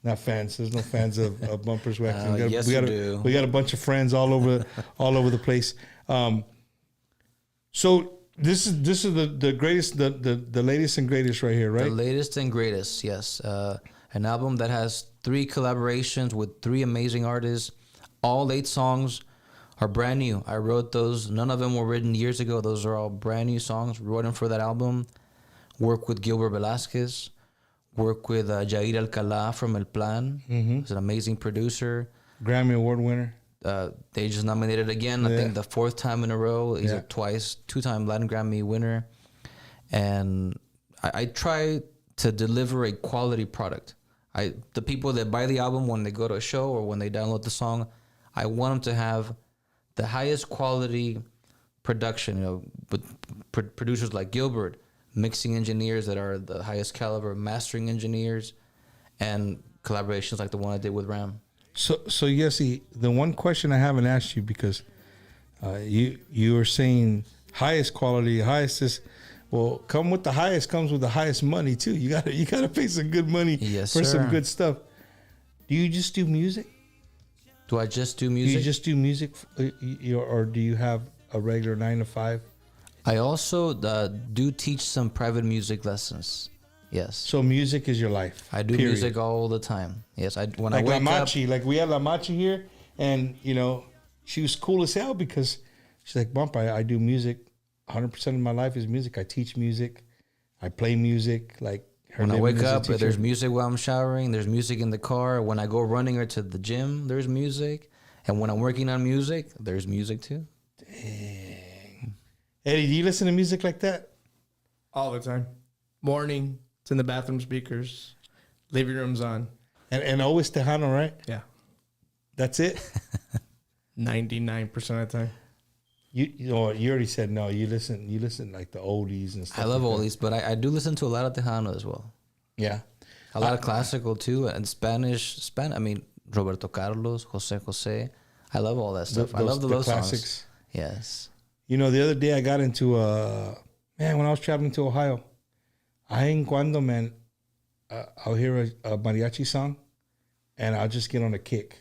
not fans. There's no fans of Bumpers Wacky. Yes, we do. We got a bunch of friends all over the place. So this is the greatest, the latest and greatest right here, right? The latest and greatest, yes. An album that has 3 collaborations with 3 amazing artists. All 8 songs are brand new. I wrote those. None of them were written years ago. Those are all brand new songs. Wrote them for that album. Work with Gilbert Velasquez. Work with Jair Alcalá from El Plan. Mm-hmm. He's an amazing producer. Grammy Award winner. They just nominated again. I think the 4th time in a row. He's a 2-time Latin Grammy winner. And I try to deliver a quality product. The people that buy the album when they go to a show or when they download the song, I want them to have the highest quality production, with producers like Gilbert, mixing engineers that are the highest caliber, mastering engineers, and collaborations like the one I did with Ram. So Yeisi, the one question I haven't asked you, because you were saying highest quality, highest this. Well, come with the highest comes with the highest money too. You gotta pay some good money for some good stuff. Do you just do music? Do I just do music? Do you just do music, or do you have a regular 9 to 5? I also do teach some private music lessons. Yes. So music is your life. I do music all the time. Yes. When I wake Lamachi, up, like we had Lamachi here, and she was cool as hell because she's like, Bump, I do music. 100% of my life is music. I teach music. I play music. Like when I wake up, there's music while I'm showering. There's music in the car. When I go running or to the gym, there's music. And when I'm working on music, there's music too. Dang. Eddie, do you listen to music like that? All the time. Morning, it's in the bathroom speakers. Living room's on. And always Tejano, right? Yeah. That's it? 99% of the time. You already said no. You listen like the oldies and stuff. I love like oldies, but I do listen to a lot of Tejano as well. Yeah. A lot of classical too, and Spanish. I mean, Roberto Carlos, Jose. I love all that stuff. I love the classics. Songs. Yes. The other day I got into when I was traveling to Ohio, man, I'll hear a mariachi song, and I'll just get on a kick,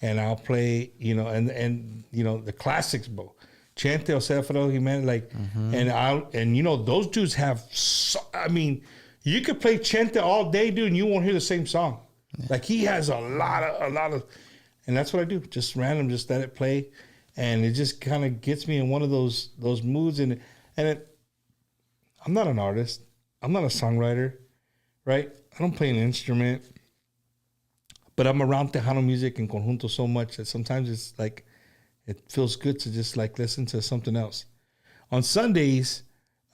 and I'll play, and the classics, bro. Chente, Jose Alfredo Jimenez, like, and you know, those dudes have, I mean, you could play Chente all day, dude, and you won't hear the same song. Yeah. Like, he has a lot of, and that's what I do. Just random, just let it play. And it just kind of gets me in one of those moods. And I'm not an artist. I'm not a songwriter, right? I don't play an instrument. But I'm around Tejano music and conjunto so much that sometimes it's like, it feels good to just like listen to something else. On Sundays,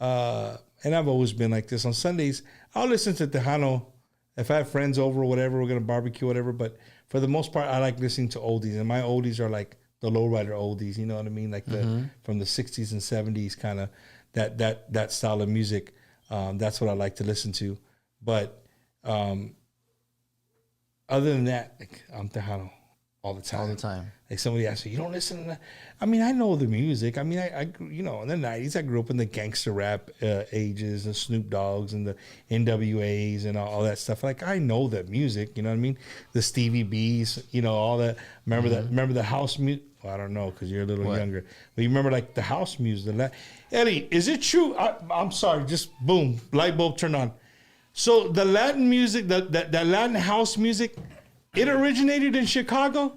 and I've always been like this, on Sundays, I'll listen to Tejano. If I have friends over or whatever, we're going to barbecue, whatever. But for the most part, I like listening to oldies. And my oldies are like the lowrider oldies, you know what I mean? Like the from the 60s and 70s, kind of that style of music. That's what I like to listen to. But other than that, like, I'm Tejano all the time. All the time. Like somebody asked me, you don't listen to that? I mean, I know the music. I mean, I you know, in the 90s, I grew up in the gangster rap ages, the Snoop Dogs and the NWAs and all that stuff. Like, I know that music, you know what I mean? The Stevie B's, you know, all that. Remember the house music? Well, I don't know because you're a little younger. But you remember like the house music. Eddie, is it true? I'm sorry, just boom, light bulb turned on. So the Latin music, the Latin house music, it originated in Chicago?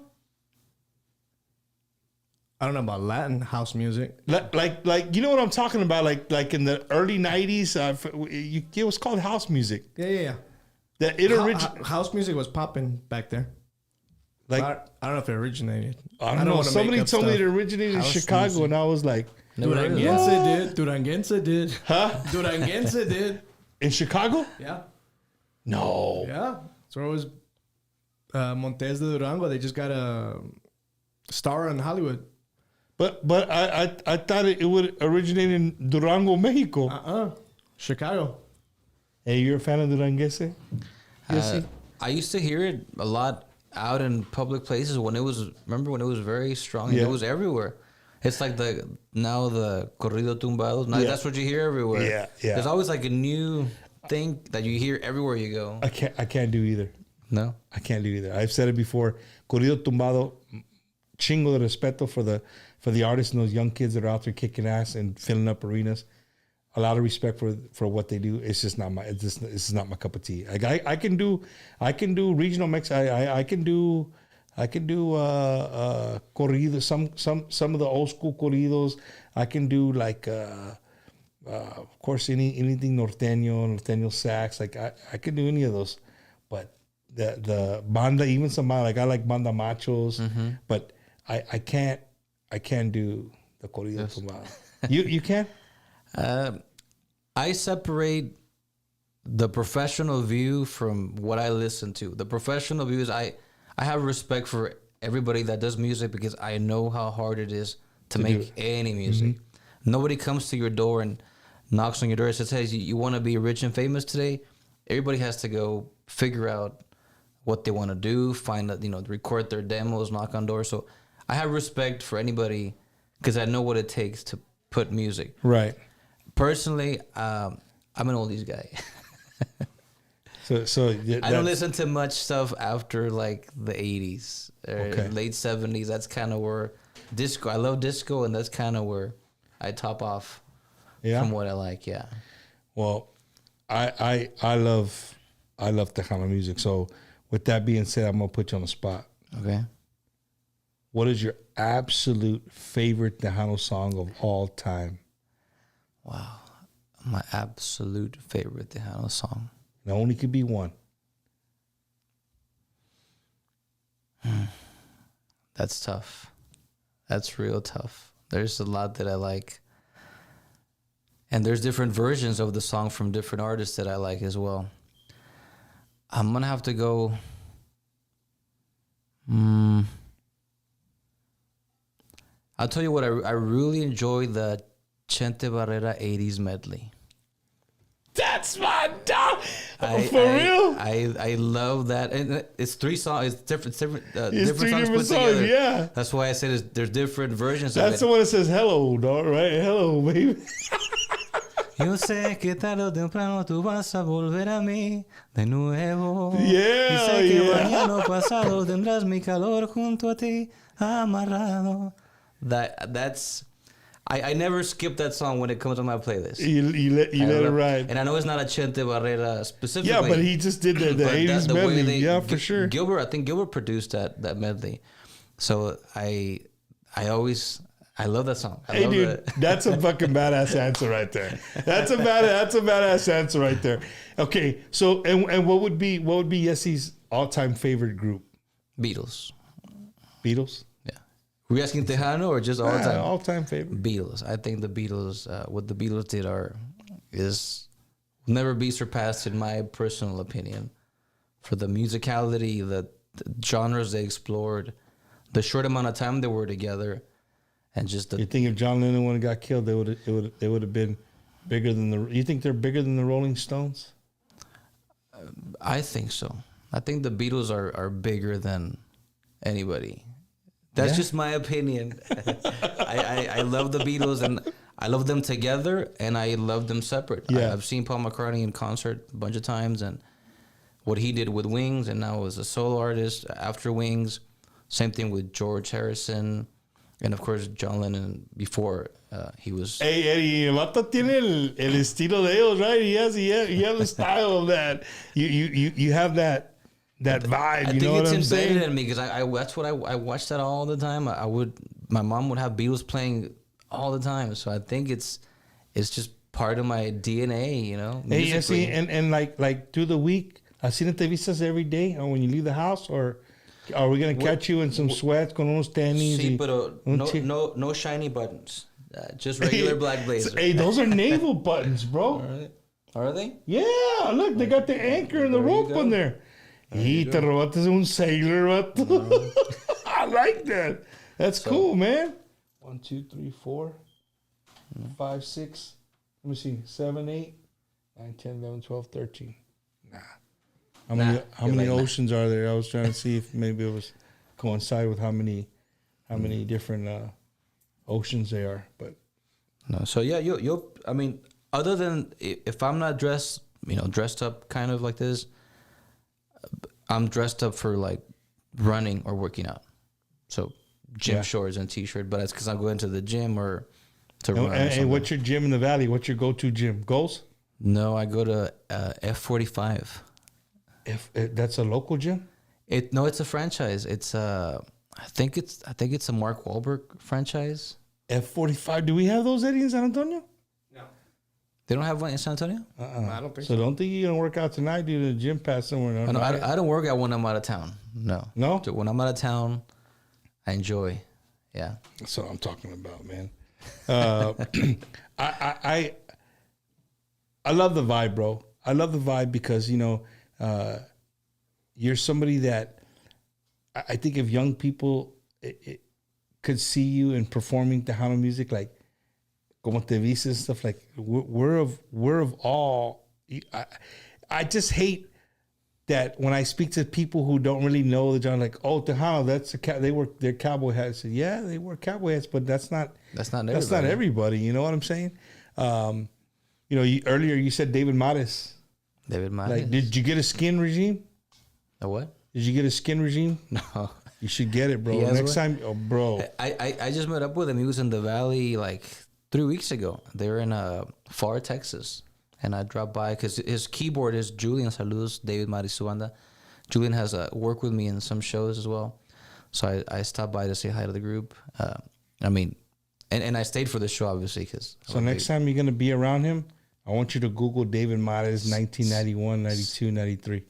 I don't know about Latin house music. Like you know what I'm talking about? Like in the early 90s, it was called house music. Yeah. House music was popping back there. Like, I don't know if it originated. I don't know. Somebody told me it originated in Chicago, music. And I was like, Duranguense did. Huh? Duranguense did. In Chicago? Yeah. No. Yeah. So it was Montes de Durango. They just got a star in Hollywood. But I thought it would originate in Durango, Mexico. Chicago. Hey, you're a fan of Duranguense? Yeisi? I used to hear it a lot out in public places when it was very strong. Yeah. It was everywhere. It's like the corrido tumbados. Now that's what you hear everywhere. Yeah. There's always like a new thing that you hear everywhere you go. I can't do either. No? I can't do either. I've said it before. Corrido tumbado, chingo de respeto for the artists and those young kids that are out there kicking ass and filling up arenas. A lot of respect for what they do. It's just not it's not my cup of tea. Like I can do regional mix. I can do corridos, some of the old school corridos. I can do like of course anything norteño sax. Like I can do any of those. But the banda, even some banda, like I like banda machos, but I can't do the corrido tumbado. You can? I separate the professional view from what I listen to. The professional view is I have respect for everybody that does music because I know how hard it is to make any music. Nobody comes to your door and knocks on your door and says, hey, you want to be rich and famous today? Everybody has to go figure out what they want to do, find that, record their demos, knock on doors. So I have respect for anybody because I know what it takes to put music. Right. Personally, I'm an oldies guy. So I don't listen to much stuff after like the 80s or late 70s. That's kind of where disco. I love disco, and that's kind of where I top off from what I like. Yeah. Well, I love Tejano music. So with that being said, I'm gonna put you on the spot. Okay. What is your absolute favorite Tejano song of all time? Wow. My absolute favorite Tejano song. There only could be one. That's tough. That's real tough. There's a lot that I like. And there's different versions of the song from different artists that I like as well. I'm going to have to go... I'll tell you what, I really enjoy the Chente Barrera 80s medley. That's my dog. For real? I love that, and it's three songs. It's different songs put songs, together. Yeah. That's why I said there's different versions. That's of the one that says "Hello, dog." Right? Hello, baby. Yo sé que tarde o temprano tú vas a volver a mí de nuevo. Yeah. Y sé que mañana pasado tendrás mi calor junto a ti amarrado. I never skip that song when it comes on my playlist. You let it ride. And I know it's not a Chente Barrera specifically. Yeah, but he just did the 80s medley. Yeah, for sure. I think Gilbert produced that medley. So I love that song. Hey, dude, that's a fucking badass answer right there. That's a badass answer right there. Okay, so and what would be Yeisi's all-time favorite group? Beatles. Beatles? Yeah. Were you asking Tejano or just all-time? All-time favorite. Beatles. I think the Beatles, what the Beatles did is never be surpassed in my personal opinion. For the musicality, the genres they explored, the short amount of time they were together. And just you think if John Lennon would have got killed, they would have been bigger than the. You think they're bigger than the Rolling Stones? I think so. I think the Beatles are bigger than anybody. That's just my opinion. I love the Beatles and I love them together and I love them separate. Yeah. I've seen Paul McCartney in concert a bunch of times and what he did with Wings and now as a solo artist after Wings. Same thing with George Harrison. And of course, John Lennon before he was. Hey Eddie, el vato tiene el estilo de ellos, right? He has the style of that. You have that vibe. You know what I'm saying? I think it's embedded in me because that's what I watched that all the time. My mom would have Beatles playing all the time, so I think it's just part of my DNA, you know. Hey, I see, and like through the week, I see entrevistas every day, or when you leave the house, or. Are we gonna catch you in some sweats con unos tenis? Sí, pero no shiny buttons. Just regular black blazer. Hey, those are naval buttons, bro. Are they? Yeah, look, they got the anchor and the rope on there. Y te robaste un sailor, vato. I like that. That's cool, man. 1, 2, 3, 4, 5, 6. Let me see. 7, 8, 9, 10, 11, 12, 13. Nah. How many oceans are there? I was trying to see if maybe it was coincide with how many different oceans they are. But no, so yeah, you'll. I mean, other than if I'm not dressed up kind of like this, I'm dressed up for like running or working out. So gym shorts and t-shirt, but it's because I'm going to the gym or to run. And what's your gym in the valley? What's your go-to gym? Goals? No, I go to F45. That's a local gym? It's a franchise. It's I think it's a Mark Wahlberg franchise. F45. Do we have those, Eddie, in San Antonio? No. They don't have one in San Antonio? I don't think so. So don't think you're gonna work out tonight due to the gym pass somewhere. No, I don't work out when I'm out of town. No. When I'm out of town, I enjoy. Yeah. That's what I'm talking about, man. I love the vibe, bro. I love the vibe because you're somebody that I think if young people could see you in performing Tejano music, like como te vistes and stuff, like we're of all. I just hate that when I speak to people who don't really know the genre, like, oh, Tejano, they're cowboy hats. Yeah, they wear cowboy hats, but that's not everybody. You know what I'm saying? Earlier you said David Mares. David Mares. Like, did you get a skin regime? A what? Did you get a skin regime? No. You should get it, bro. Next time, bro. I just met up with him. He was in the Valley like 3 weeks ago. They were in Far, Texas. And I dropped by because his keyboard is Julian Saludos, David Mares Subanda. Julian has worked with me in some shows as well. So I stopped by to say hi to the group. And I stayed for the show, obviously. So next time you're going to be around him, I want you to Google David Mares 1991, 92, 93.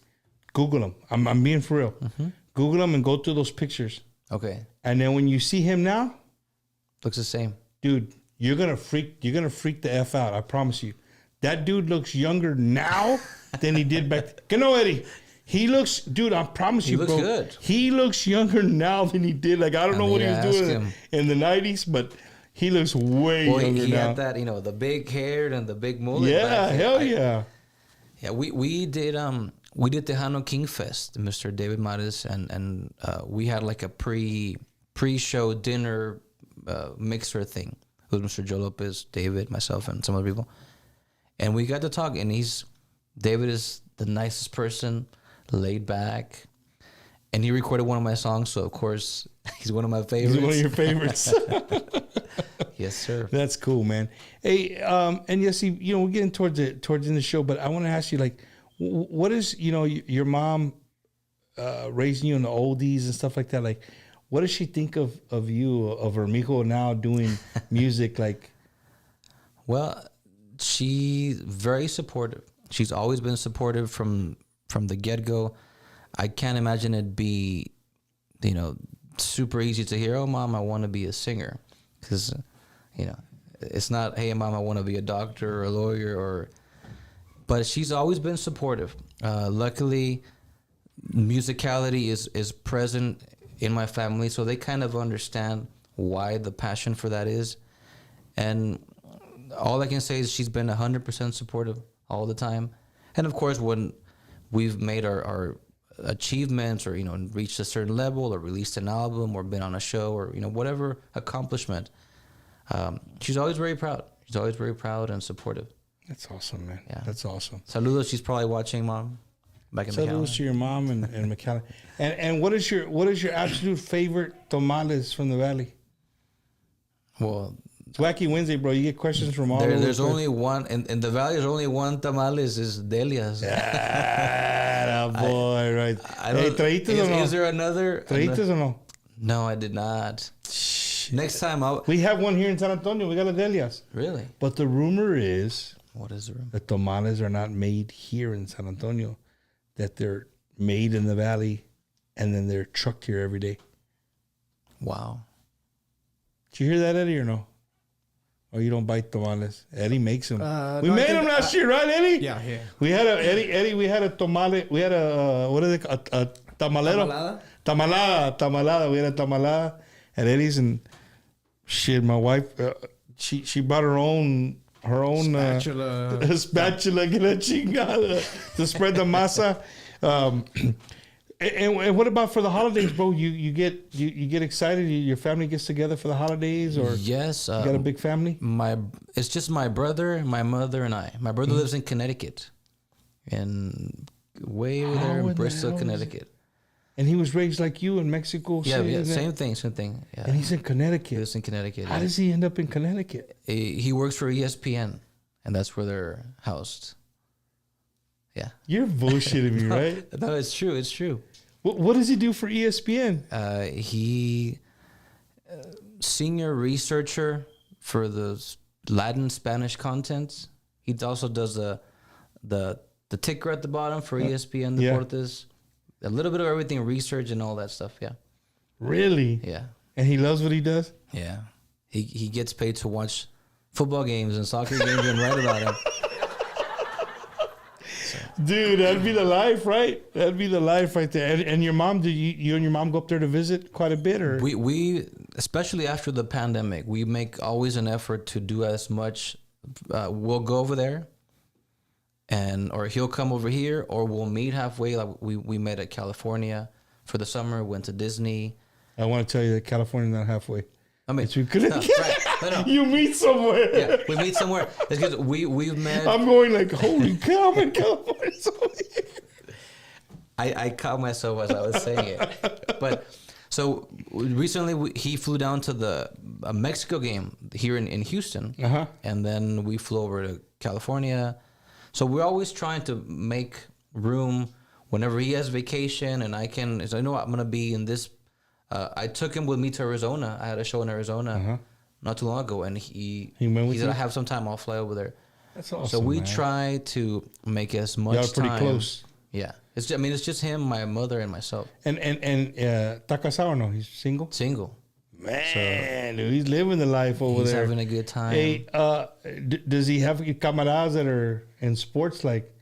Google him. I'm being for real. Mm-hmm. Google him and go through those pictures. Okay. And then when you see him now, looks the same. Dude, you're gonna freak the F out. I promise you. That dude looks younger now than he did back. No, Eddie. He looks, dude, I promise you, bro. He looks good. He looks younger now than he did. Like, I don't know what he was doing in the 90s, but he looks way younger now. He had that, the big hair and the big mullet. Yeah, hell yeah. Yeah, we did Tejano King Fest, Mr. David Mares, and we had like a pre-show dinner mixer thing with Mr. Joe Lopez, David, myself, and some other people. And we got to talk, and David is the nicest person, laid back. And he recorded one of my songs, so of course, he's one of my favorites. He's one of your favorites. Yes, sir. That's cool, man. Hey, and Yeisi, we're getting towards the end of the show, but I want to ask you, like, what is, your mom raising you in the oldies and stuff like that? Like, what does she think of you, of her mijo now doing music? Like, well, she's very supportive. She's always been supportive from the get-go. I can't imagine it'd be, super easy to hear, oh, Mom, I want to be a singer. Because, it's not, hey, Mom, I want to be a doctor or a lawyer. But she's always been supportive. Luckily, musicality is present in my family, so they kind of understand why the passion for that is. And all I can say is she's been 100% supportive all the time. And, of course, when we've made our achievements or reached a certain level or released an album or been on a show or whatever accomplishment, she's always very proud. She's always very proud and supportive. That's awesome, man. Yeah, that's awesome. Saludos. She's probably watching, Mom, back in McAllen. Saludos to your mom and McAllen. And what is your absolute favorite tamales from the Valley? Well, it's Wacky Wednesday, bro. You get questions from all over. There's only one in the Valley. There's only one tamales. Is Delia's. Ah, boy, right. Hey, traitas or no? Is there another? Traitas or no? No, I did not. Next time we have one here in San Antonio. We got a Delia's. Really? But the rumor is, what is the rumor? The tamales are not made here in San Antonio. That they're made in the Valley, and then they're trucked here every day. Wow. Did you hear that, Eddie, or no? Or you don't bite tamales? Eddie makes them. We no, made them last year, right, Eddie? Yeah. We had Eddie. We had a tamale. We had what is it? A tamalero. Tamalada. We had a tamalada at Eddie's, and shit. My wife, she brought her own spatula, que la chingada, to spread the masa. And what about for the holidays, bro? You get excited? Your family gets together for the holidays, or yes, you got a big family? It's just my brother, my mother, and I. My brother lives in Connecticut, and way over there in Bristol, Connecticut. And he was raised like you in Mexico City? Yeah, same thing. Yeah. And he's in Connecticut. He lives in Connecticut. How does he end up in Connecticut? He works for ESPN, and that's where they're housed. Yeah. You're bullshitting me, right? No, it's true. It's true. What does he do for ESPN? He senior researcher for the Latin Spanish content. He also does the ticker at the bottom for ESPN Deportes. A little bit of everything, research and all that stuff. Yeah. Really? Yeah. And he loves what he does? Yeah. He gets paid to watch football games and soccer games and write about them. Dude, that'd be the life, right? That'd be the life right there. And your mom, do you and your mom go up there to visit quite a bit, or? We especially after the pandemic, we make always an effort to do as much. We'll go over there, or he'll come over here, or we'll meet halfway. Like we met at California for the summer, went to Disney. I want to tell you that California's not halfway. I mean, no. You meet somewhere. Yeah, we meet somewhere. It's because we've met. I'm going like, holy cow, I'm in California. I caught myself as I was saying it. But so recently he flew down to a Mexico game here in Houston. Uh-huh. And then we flew over to California. So we're always trying to make room whenever he has vacation and I can. So I know I'm going to be in this. I took him with me to Arizona. I had a show in Arizona not too long ago, and he said, I have some time, I'll fly over there. That's awesome. So we try to make as much time. Y'all pretty close. Yeah. It's just him, my mother, and myself. And ¿está casado o no? He's single? Single. Man, dude, he's living the life over there. He's having a good time. Hey, does he have camaradas that are in sports? Like,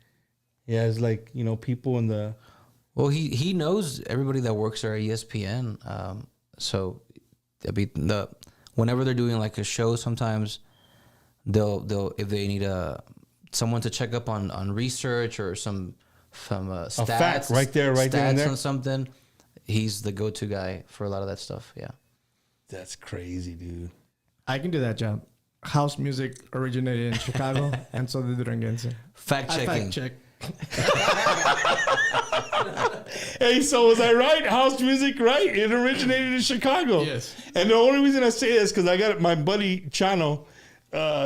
he has people in the... Well, he knows everybody that works there at ESPN. So, whenever they're doing like a show, sometimes they'll if they need someone to check up on research or some stats, a fact right there on something, he's the go-to guy for a lot of that stuff. Yeah, that's crazy, dude. I can do that job. House music originated in Chicago, and so did Duranguense. Fact checking. Fact check. Hey, so was I right? House music, right? It originated in Chicago. Yes. And the only reason I say this because I got my buddy Chano.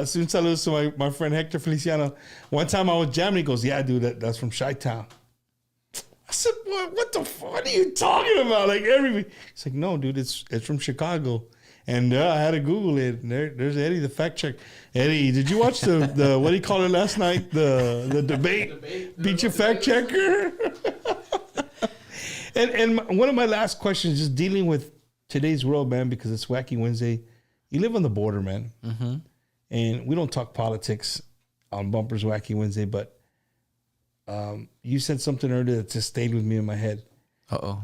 Soon saludos to my friend Hector Feliciano. One time I was jamming, he goes, "Yeah, dude, that's from Chi-Town." I said, "What the fuck are you talking about?" Like he's like, "No, dude, it's from Chicago." And I had to Google it. And there's Eddie, the fact check. Eddie, did you watch the what do you call it last night? The debate? Beat your fact checker. and one of my last questions, just dealing with today's world, man, because it's Wacky Wednesday. You live on the border, man, and we don't talk politics on Bumpers Wacky Wednesday. But you said something earlier that just stayed with me in my head.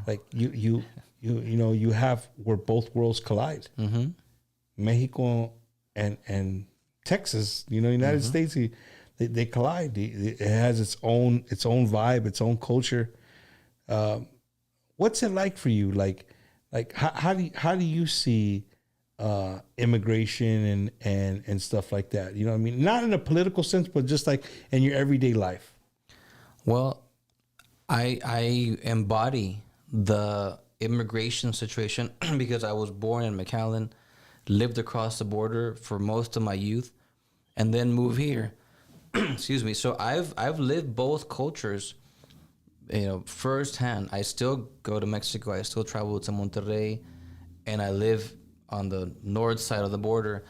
Like you know, you have where both worlds collide. Mexico and Texas, you know, United States, they collide. It has its own vibe, its own culture. What's it like for you? Like how do you see immigration and stuff like that? You know what I mean? Not in a political sense, but just like in your everyday life. Well, I embody the immigration situation because I was born in McAllen, lived across the border for most of my youth, and then moved here. Excuse me. So I've lived both cultures, you know, firsthand. I still go to Mexico. I still travel to Monterrey, and I live on the north side of the border.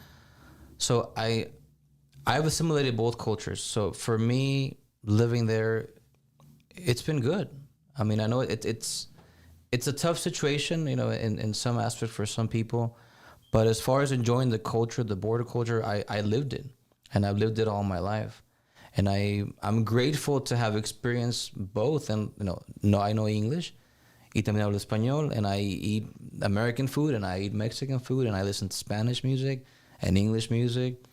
So I've assimilated both cultures. So for me, living there, it's been good. I mean, I know it's a tough situation, you know, in some aspect for some people. But as far as enjoying the culture, the border culture, I lived it. And I've lived it all my life. And I'm grateful to have experienced both. And, you know, I know English, y también hablo español, and I eat American food, and I eat Mexican food, and I listen to Spanish music and English music.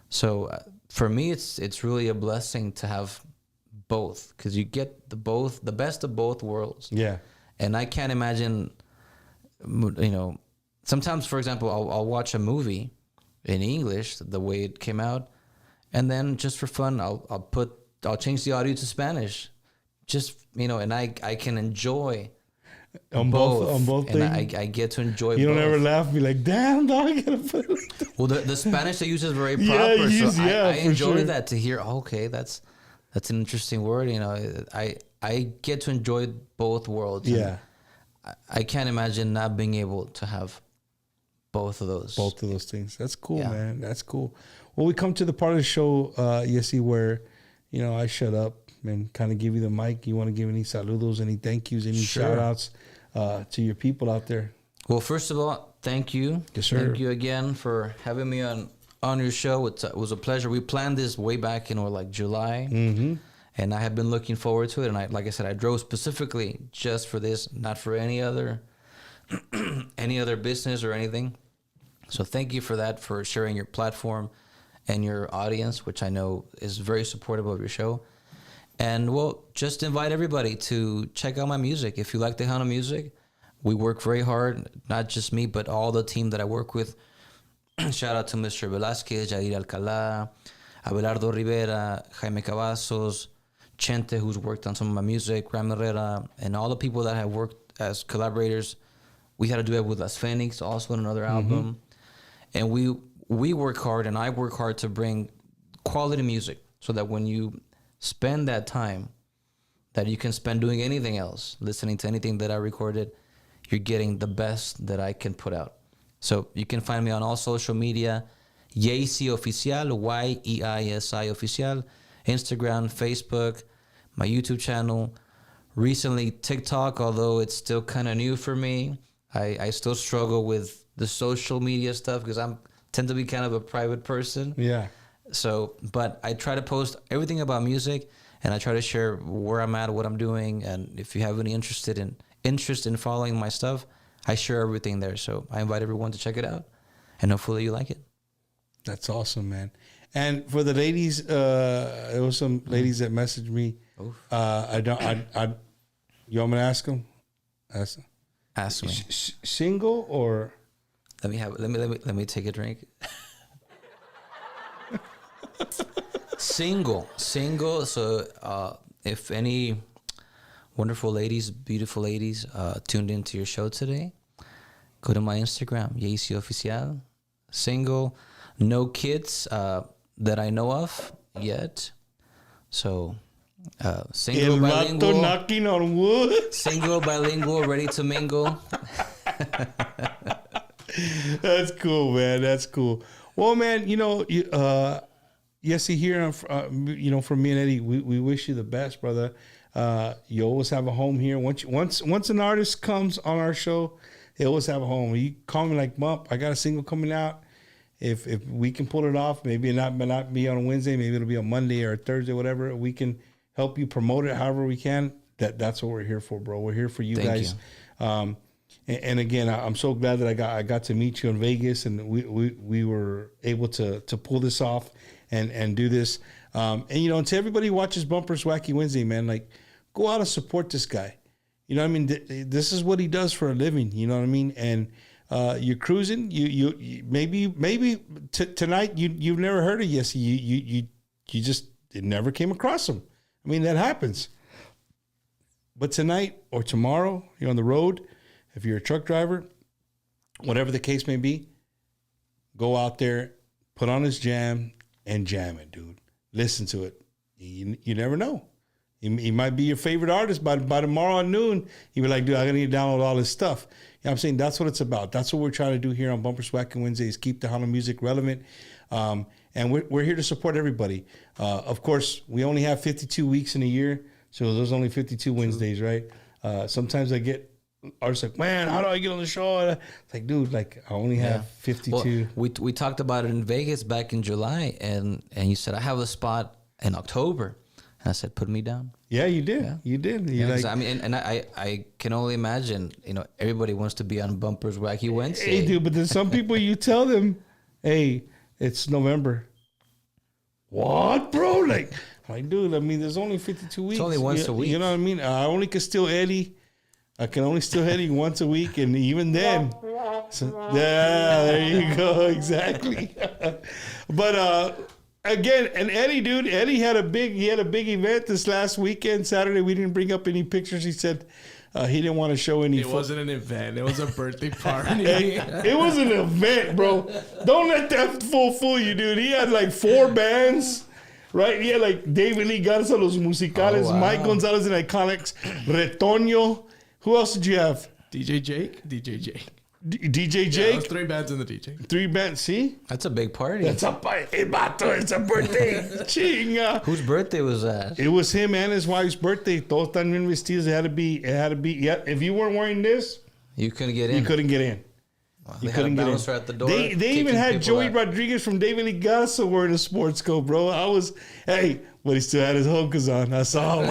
So for me, it's really a blessing to have both, because you get the best of both worlds. Yeah. And I can't imagine, you know, sometimes, for example, I'll watch a movie in English, the way it came out, and then just for fun, I'll change the audio to Spanish, just, you know, and I can enjoy on both and things. I get to enjoy. You both. don't ever laugh, be like, "Damn, dog, I gotta put it like that." Well, the Spanish they use is very proper, I enjoy that to hear. Oh, okay, that's an interesting word. You know, I get to enjoy both worlds. Yeah, I can't imagine not being able to have both of those things. That's cool, man. That's cool. Well, we come to the part of the show, Yeisi, where, you know, I shut up and kind of give you the mic. You want to give any saludos, any thank yous, any shout outs to your people out there? Well, first of all, thank you. Yes, sir. Thank you again for having me on your show. It was a pleasure. We planned this way back in like July. And I have been looking forward to it. And like I said, I drove specifically just for this, not for any other business or anything. So thank you for that, for sharing your platform and your audience, which I know is very supportive of your show. And well, just invite everybody to check out my music. If you like Tejano music, we work very hard, not just me, but all the team that I work with. Shout out to Mr. Velasquez, Jair Alcalá, Abelardo Rivera, Jaime Cavazos, Chente, who's worked on some of my music, Ram Herrera, and all the people that have worked as collaborators. We had to do it with Las Phoenix, also in another album. And we work hard, and I work hard to bring quality music so that when you spend that time that you can spend doing anything else, listening to anything that I recorded, you're getting the best that I can put out. So you can find me on all social media, Yeisi Oficial, Yeisi Oficial, Instagram, Facebook, my YouTube channel, recently TikTok, although it's still kind of new for me. I still struggle with the social media stuff because I tend to be kind of a private person. Yeah. So, but I try to post everything about music, and I try to share where I'm at, what I'm doing, and if you have any interest in following my stuff, I share everything there. So I invite everyone to check it out, and hopefully you like it. That's awesome, man. And for the ladies, there was some ladies that messaged me. You want me to ask them? Ask me. Single or? Let me take a drink. Single. So if any wonderful ladies, beautiful ladies, tuned into your show today, go to my Instagram, Yeisi Oficial. Single, no kids that I know of yet. So, single, El bilingual, vato knocking on wood. single, bilingual, ready to mingle. That's cool, man. That's cool. Well, man, Yeisi here, from me and Eddie, we wish you the best, brother. You always have a home here. Once an artist comes on our show, they always have a home. You call me like, Bump, I got a single coming out. If we can pull it off, maybe it may not be on a Wednesday, maybe it'll be on Monday or Thursday, whatever. We can help you promote it however we can. That's what we're here for, bro. We're here for you guys. And again, I'm so glad that I got to meet you in Vegas, and we were able to pull this off and do this. And to everybody who watches Bumpers Wacky Wednesday, man, like, go out and support this guy. You know what I mean? This is what he does for a living. You know what I mean? And you're cruising. You maybe tonight you've never heard of Yeisi. You just never came across him. I mean, that happens. But tonight or tomorrow, you're on the road. If you're a truck driver, whatever the case may be, go out there, put on his jam, and jam it, dude. Listen to it. You never know. He might be your favorite artist by tomorrow at noon. You'll be like, dude, I gotta need to download all this stuff. You know what I'm saying? That's what it's about. That's what we're trying to do here on Bumpers Wacky Wednesdays, keep Tejano music relevant. And we're here to support everybody. Of course, we only have 52 weeks in a year, so there's only 52 Wednesdays, right? Sometimes I get artists like, man, how do I get on the show? It's like, dude, like, I only have 52. Well, we talked about it in Vegas back in July, and you said, I have a spot in October. And I said, put me down. Yeah, you did. Yeah. You did. I mean, and I can only imagine, everybody wants to be on Bumpers Wacky Wednesday. Hey, dude, but there's some people you tell them, hey, it's November. What, bro? Like, dude, I mean, there's only 52 weeks. It's only once a week. You know what I mean? I only can steal Eddie. I can only steal Eddie once a week, and even then. So, yeah, there you go. Exactly. But, again, and Eddie, dude, Eddie had a big event this last weekend, Saturday. We didn't bring up any pictures. He said he didn't want to show any. It wasn't an event. It was a birthday party. It was an event, bro. Don't let that fool you, dude. He had like 4 bands, right? He had like David Lee Garza, Los Musicales, Mike Gonzalez and Iconics, Retoño. Who else did you have? DJ Jake. DJ Jake. Yeah, was 3 bands in the DJ. 3 bands, see? That's a big party. That's a party. Hey, vato, it's a birthday. Chinga. Whose birthday was that? It was him and his wife's birthday. Todos están bien vestidos. It had to be. Yeah, if you weren't wearing this, you couldn't get in. You couldn't get in. You couldn't get in. At the door, they even had Joey Rodriguez from David Lee Garza wearing a sports coat, bro. But he still had his hokas on. I saw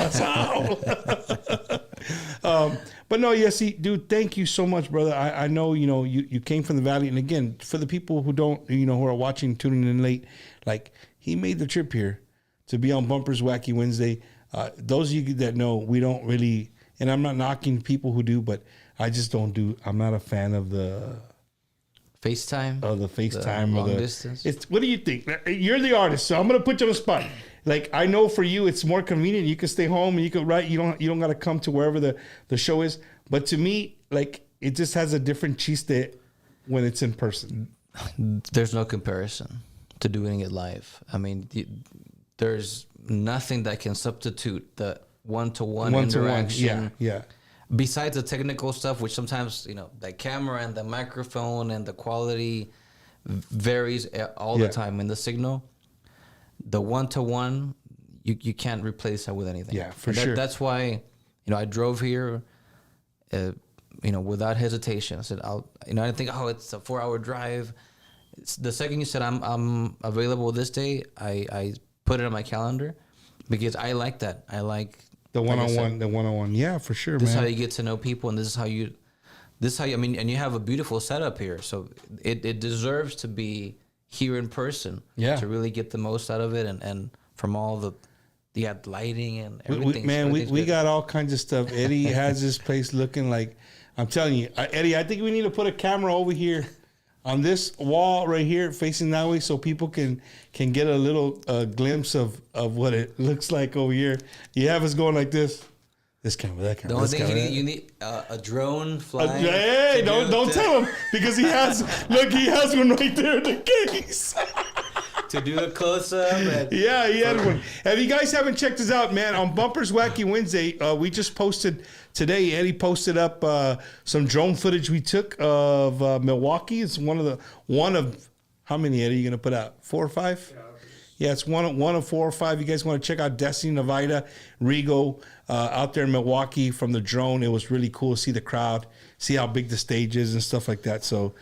him. But no, Yeisi, dude, thank you so much, brother. I know, you came from the Valley. And again, for the people who don't, who are watching, tuning in late, like, he made the trip here to be on Bumpers Wacky Wednesday. Those of you that know, we don't really, and I'm not knocking people who do, but I just don't I'm not a fan of the FaceTime. Long distance. What do you think? You're the artist, so I'm going to put you on the spot. Like, I know for you, it's more convenient. You can stay home and you can write. You don't got to come to wherever the show is. But to me, like, it just has a different chiste when it's in person. There's no comparison to doing it live. I mean, there's nothing that can substitute the one-to-one interaction. Yeah. Besides the technical stuff, which sometimes, the camera and the microphone and the quality varies all the time in the signal. The one-to-one, you can't replace that with anything. Yeah, for sure. That's why, I drove here, without hesitation. I said, I didn't think, it's a 4-hour drive. The second you said I'm available this day, I put it on my calendar because I like that. I like the one-on-one. Yeah, for sure, this man. This is how you get to know people, and this is how you, and you have a beautiful setup here. So it deserves to be here in person, to really get the most out of it, and from all the lighting and everything. We got all kinds of stuff. Eddie has this place looking like, I'm telling you, Eddie, I think we need to put a camera over here on this wall right here facing that way so people can get a little glimpse of what it looks like over here. You have us going like this. This camera, that camera. The only this thing camera. you need a drone flying. Hey, don't tell him because he has one right there in the case. To do a close up. Yeah, he had one. If you guys haven't checked us out, man, on Bumpers Wacky Wednesday, we just posted today. Eddie posted up some drone footage we took of Milwaukee. It's one of how many, Eddie, are you gonna put out? 4 or 5? Yeah, it's one of 4 or 5. You guys want to check out Destiny Nevada, Rigo, out there in Milwaukee from the drone. It was really cool to see the crowd, see how big the stage is and stuff like that. So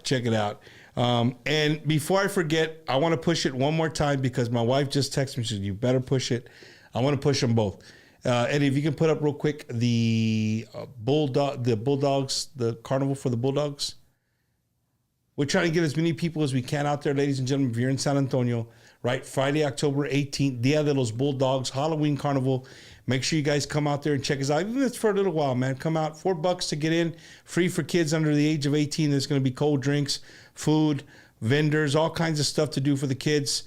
check it out. And before I forget, I want to push it one more time because my wife just texted me. She said, you better push it. I want to push them both. Eddie, if you can put up real quick the Bulldogs, the carnival for the Bulldogs. We're trying to get as many people as we can out there, ladies and gentlemen. If you're in San Antonio, right? Friday, October 18th, Dia de los Bulldogs, Halloween Carnival. Make sure you guys come out there and check us out. Even if it's for a little while, man. Come out. $4 to get in. Free for kids under the age of 18. There's going to be cold drinks, food, vendors, all kinds of stuff to do for the kids.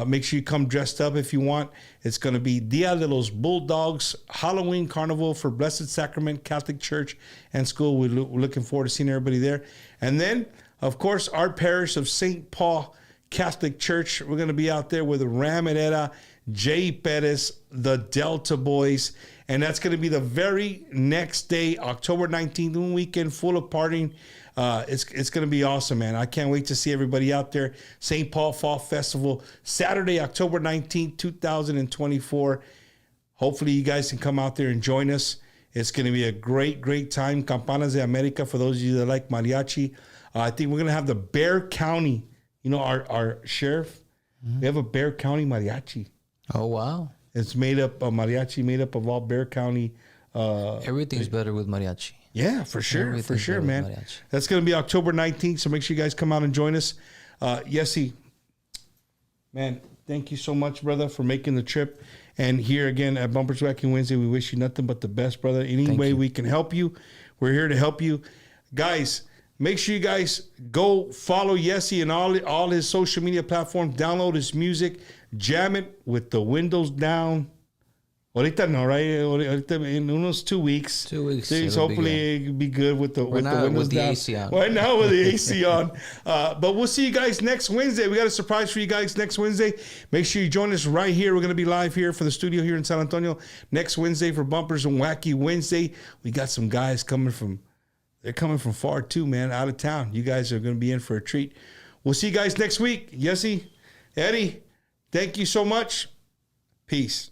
Make sure you come dressed up if you want. It's going to be Dia de los Bulldogs, Halloween Carnival for Blessed Sacrament Catholic Church and School. We're looking forward to seeing everybody there. And then, of course, our parish of St. Paul Catholic Church. We're going to be out there with Ram Herrera, Jay Perez, the Delta Boys. And that's going to be the very next day, October 19th, one weekend full of partying. It's going to be awesome, man. I can't wait to see everybody out there. St. Paul Fall Festival, Saturday, October 19th, 2024. Hopefully you guys can come out there and join us. It's going to be a great, great time. Campanas de America, for those of you that like mariachi. I think we're going to have the Bexar County, our sheriff. We have a Bexar County mariachi. Oh, wow. It's made up of mariachi, made up of all Bexar County. Everything's better with mariachi. Yeah, for sure, man. Mariachi. That's going to be October 19th, so make sure you guys come out and join us. Yeisi, man, thank you so much, brother, for making the trip. And here again at Bumpers Wacky Wednesday, we wish you nothing but the best, brother. Any way we can help you, we're here to help you. Guys, make sure you guys go follow Yeisi and all his social media platforms. Download his music. Jam it with the windows down. Ahorita no, right? Ahorita in unos 2 weeks. 2 weeks. Hopefully it'll be good with the windows with the down. AC on. Right now with the AC on. But we'll see you guys next Wednesday. We got a surprise for you guys next Wednesday. Make sure you join us right here. We're going to be live here for the studio here in San Antonio next Wednesday for Bumpers and Wacky Wednesday. We got some guys coming from far too, man, out of town. You guys are going to be in for a treat. We'll see you guys next week. Yeisi, Eddie, thank you so much. Peace.